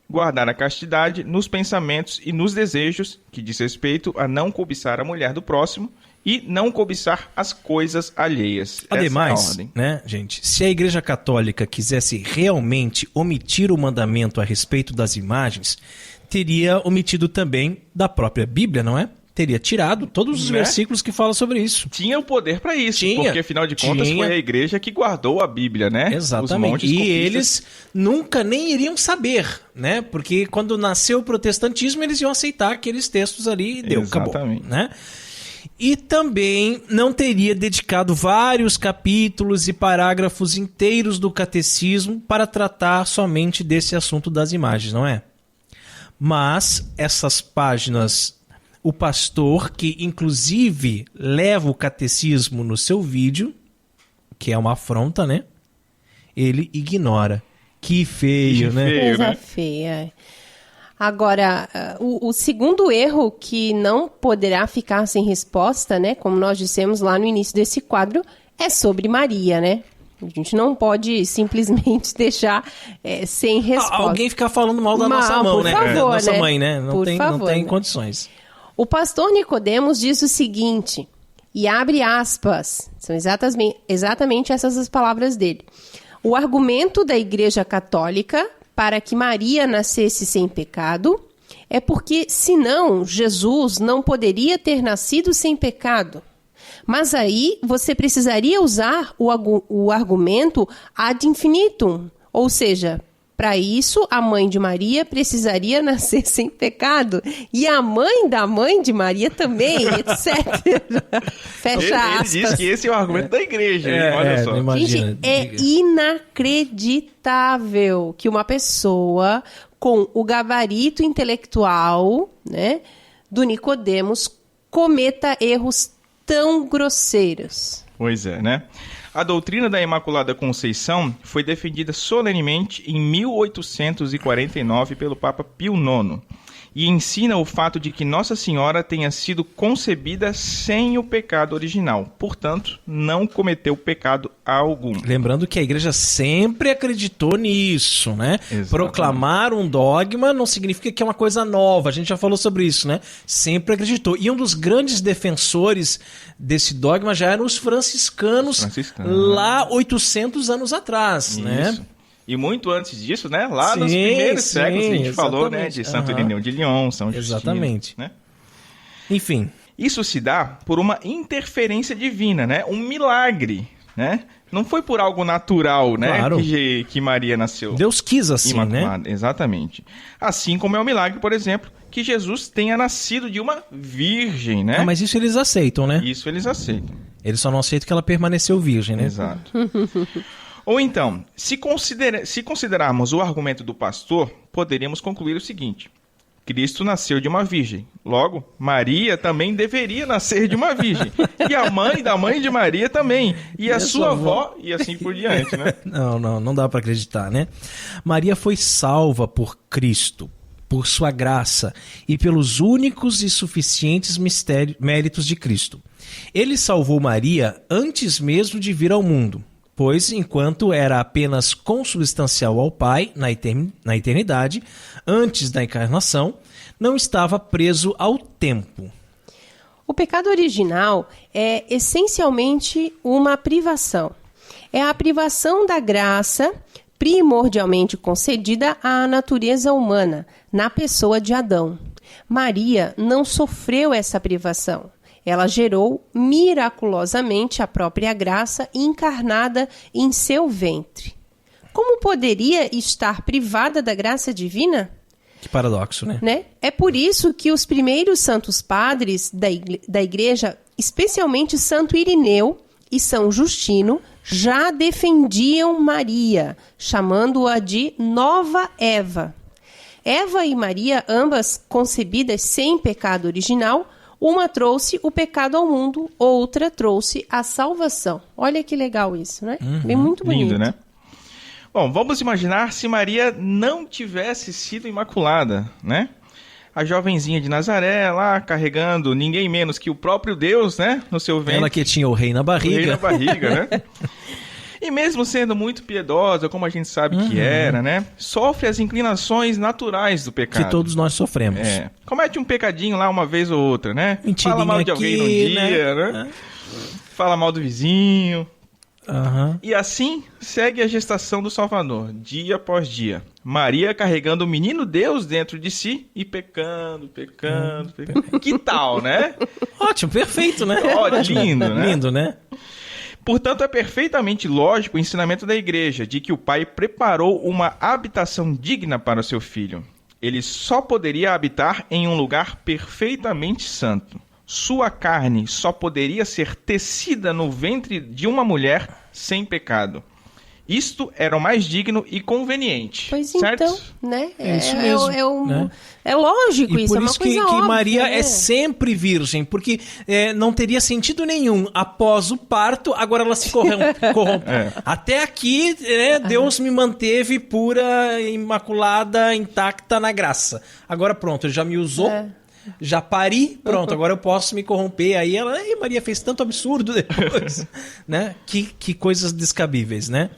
guardar a castidade nos pensamentos e nos desejos, que diz respeito a não cobiçar a mulher do próximo, e não cobiçar as coisas alheias. Ademais, essa é a ordem. né, gente, se a Igreja Católica quisesse realmente omitir o mandamento a respeito das imagens, teria omitido também da própria Bíblia, não é? Teria tirado todos os versículos que falam sobre isso. Tinha o poder para isso, Tinha. porque afinal de contas foi a Igreja que guardou a Bíblia, né? Exatamente. E eles nunca nem iriam saber, né? Porque quando nasceu o protestantismo, eles iam aceitar aqueles textos ali e deu, acabou, né? E também não teria dedicado vários capítulos e parágrafos inteiros do catecismo para tratar somente desse assunto das imagens, não é? Mas essas páginas, o pastor, que inclusive leva o catecismo no seu vídeo, que é uma afronta, né? Ele ignora. Que feio, né? Coisa feia. Agora, o segundo erro que não poderá ficar sem resposta, né? Como nós dissemos lá no início desse quadro, é sobre Maria, né? A gente não pode simplesmente deixar sem resposta. Alguém ficar falando mal da nossa mão, né? Favor, nossa né? mãe, né? Não tem né? condições. O pastor Nicodemos diz o seguinte, e abre aspas, são exatamente essas as palavras dele. O argumento da Igreja Católica para que Maria nascesse sem pecado é porque, senão, Jesus não poderia ter nascido sem pecado. Mas aí você precisaria usar o argumento ad infinitum, ou seja, para isso a mãe de Maria precisaria nascer sem pecado e a mãe da mãe de Maria também, etc. Fecha aspas. Ele diz que esse é o argumento da Igreja, olha só. Imagina, gente, é inacreditável que uma pessoa com o gabarito intelectual, né, do Nicodemos cometa erros tão grosseiros. Pois é, né? A doutrina da Imaculada Conceição foi defendida solenemente em 1849 pelo Papa Pio IX e ensina o fato de que Nossa Senhora tenha sido concebida sem o pecado original, portanto, não cometeu pecado algum. Lembrando que a Igreja sempre acreditou nisso, né? Exatamente. Proclamar um dogma não significa que é uma coisa nova, a gente já falou sobre isso, né? Sempre acreditou. E um dos grandes defensores desse dogma já eram os franciscanos, lá 800 anos atrás, né? E muito antes disso, né? Lá nos primeiros séculos, a gente falou, né? De Santo Irineu de Lyon, São Justino. Exatamente. Né? Enfim. Isso se dá por uma interferência divina, né? Um milagre, né? Não foi por algo natural, né? Claro. Que Maria nasceu. Deus quis assim, Imaculada, né? Exatamente. Assim como é o milagre, por exemplo, que Jesus tenha nascido de uma virgem, né? Mas isso eles aceitam, né? Isso eles aceitam. Eles só não aceitam que ela permaneceu virgem, né? Exato. Ou então, se considerarmos o argumento do pastor, poderíamos concluir o seguinte: Cristo nasceu de uma virgem. Logo, Maria também deveria nascer de uma virgem. E a mãe da mãe de Maria também. E a sua avó, e assim por diante, né? Não dá para acreditar, né? Maria foi salva por Cristo, por sua graça e pelos únicos e suficientes méritos de Cristo. Ele salvou Maria antes mesmo de vir ao mundo. pois enquanto era apenas consubstancial ao Pai na eternidade, antes da encarnação, não estava preso ao tempo. O pecado original é essencialmente uma privação. É a privação da graça primordialmente concedida à natureza humana, na pessoa de Adão. Maria não sofreu essa privação. Ela gerou miraculosamente a própria graça encarnada em seu ventre. Como poderia estar privada da graça divina? Que paradoxo, né? É por isso que os primeiros santos padres da igreja, especialmente Santo Irineu e São Justino, já defendiam Maria, chamando-a de Nova Eva. Eva e Maria, ambas concebidas sem pecado original, uma trouxe o pecado ao mundo, outra trouxe a salvação. Olha que legal isso, né? Bem muito bonito. Lindo, né? Bom, vamos imaginar se Maria não tivesse sido imaculada, né? A jovenzinha de Nazaré lá carregando ninguém menos que o próprio Deus, né? No seu ventre. Ela que tinha o rei na barriga. O rei na barriga, né? E mesmo sendo muito piedosa, como a gente sabe que era, né? Sofre as inclinações naturais do pecado. Que todos nós sofremos. Comete um pecadinho lá uma vez ou outra, né? Mentirinha fala mal de alguém num dia, né? Fala mal do vizinho. E assim segue a gestação do Salvador, dia após dia. Maria carregando o menino Deus dentro de si e pecando. Que tal, né? Ótimo, perfeito, né? Lindo, né? Lindo, né? Portanto, é perfeitamente lógico o ensinamento da igreja de que o pai preparou uma habitação digna para o seu filho. Ele só poderia habitar em um lugar perfeitamente santo. Sua carne só poderia ser tecida no ventre de uma mulher sem pecado. Isto era o mais digno e conveniente. Pois certo? Então, né? É isso mesmo. Né? É lógico e isso, por é uma isso coisa que óbvia, Maria né? é sempre virgem, porque não teria sentido nenhum após o parto, agora ela se corrompe. Até aqui, Deus me manteve pura, imaculada, intacta na graça. Agora pronto, ele já me usou. Já pari, pronto, agora eu posso me corromper. Aí Maria fez tanto absurdo depois, né? Que coisas descabíveis, né?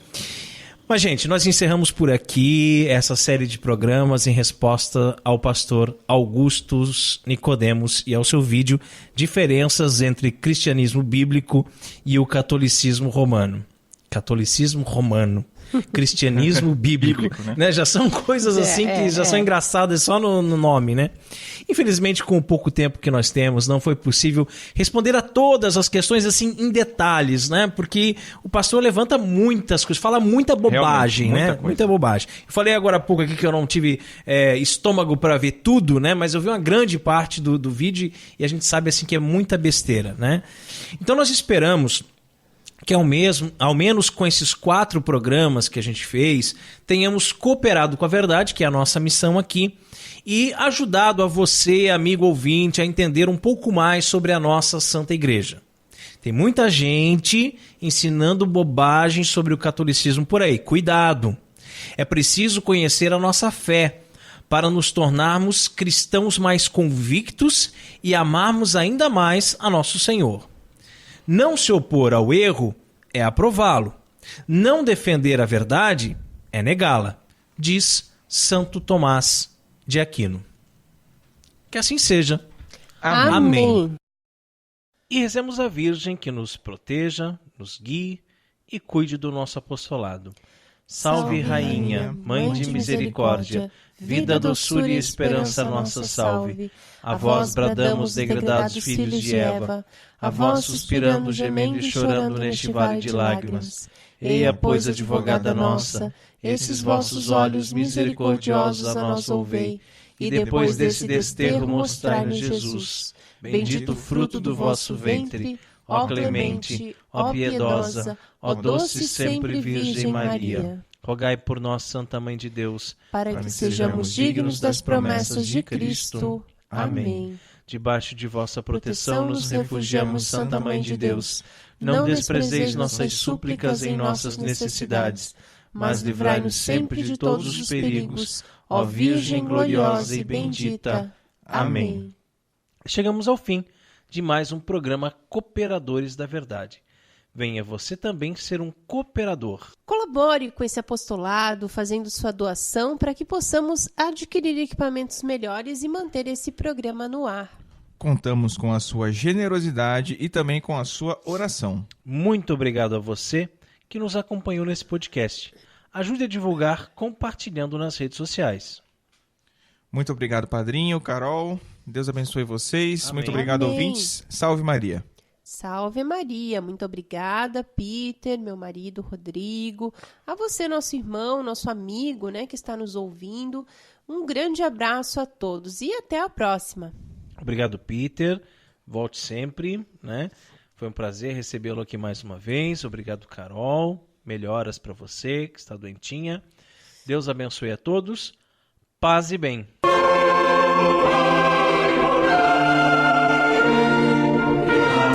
Mas, gente, nós encerramos por aqui essa série de programas em resposta ao pastor Augustus Nicodemos e ao seu vídeo Diferenças entre Cristianismo Bíblico e o Catolicismo Romano. Catolicismo Romano. Cristianismo bíblico, né? Já são coisas assim que já são engraçadas só no nome, né? Infelizmente, com o pouco tempo que nós temos, não foi possível responder a todas as questões assim em detalhes, né? Porque o pastor levanta muitas coisas, fala muita bobagem, né? Muita bobagem. Eu falei agora há pouco aqui que eu não tive estômago para ver tudo, né? Mas eu vi uma grande parte do vídeo e a gente sabe assim que é muita besteira, né? Então nós esperamos que ao menos com esses 4 programas que a gente fez, tenhamos cooperado com a verdade, que é a nossa missão aqui, e ajudado a você, amigo ouvinte, a entender um pouco mais sobre a nossa Santa Igreja. Tem muita gente ensinando bobagem sobre o catolicismo por aí. Cuidado! É preciso conhecer a nossa fé para nos tornarmos cristãos mais convictos e amarmos ainda mais a nosso Senhor. Não se opor ao erro é aprová-lo. Não defender a verdade é negá-la, diz Santo Tomás de Aquino. Que assim seja. Amém. E rezemos a Virgem que nos proteja, nos guie e cuide do nosso apostolado. Salve, Rainha, Mãe de Misericórdia, vida, doçura e esperança nossa, salve. A vós bradamos, degradados filhos de Eva, a vós suspirando, gemendo e chorando neste vale de lágrimas. Eia, pois, advogada nossa, esses vossos olhos misericordiosos a nós ouvei, e depois desse desterro mostrai-nos Jesus. Bendito o fruto do vosso ventre, ó clemente, ó piedosa, ó doce sempre Virgem Maria. Rogai por nós, Santa Mãe de Deus, para que sejamos dignos das promessas de Cristo. Amém. Debaixo de vossa proteção nos refugiamos, Santa Mãe de Deus. Não desprezeis nossas súplicas em nossas necessidades, mas livrai-nos sempre de todos os perigos, ó Virgem gloriosa e bendita. Amém. Chegamos ao fim de mais um programa Cooperadores da Verdade. Venha você também ser um cooperador. Colabore com esse apostolado, fazendo sua doação para que possamos adquirir equipamentos melhores e manter esse programa no ar. Contamos com a sua generosidade e também com a sua oração. Muito obrigado a você que nos acompanhou nesse podcast. Ajude a divulgar compartilhando nas redes sociais. Muito obrigado, Padrinho, Carol. Deus abençoe vocês. Amém. Muito obrigado, Amém. ouvintes. Salve Maria. Salve Maria, muito obrigada, Peter, meu marido Rodrigo, a você, nosso irmão, nosso amigo, né, que está nos ouvindo. Um grande abraço a todos e até a próxima. Obrigado, Peter. Volte sempre, né? Foi um prazer recebê-lo aqui mais uma vez. Obrigado, Carol. Melhoras para você que está doentinha. Deus abençoe a todos. Paz e bem.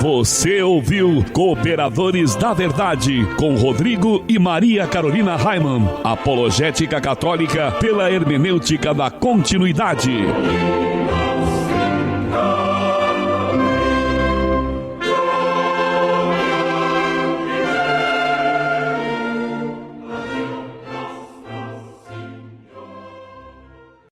Você ouviu Cooperadores da Verdade com Rodrigo e Maria Carolina Raimann. Apologética católica pela hermenêutica da continuidade.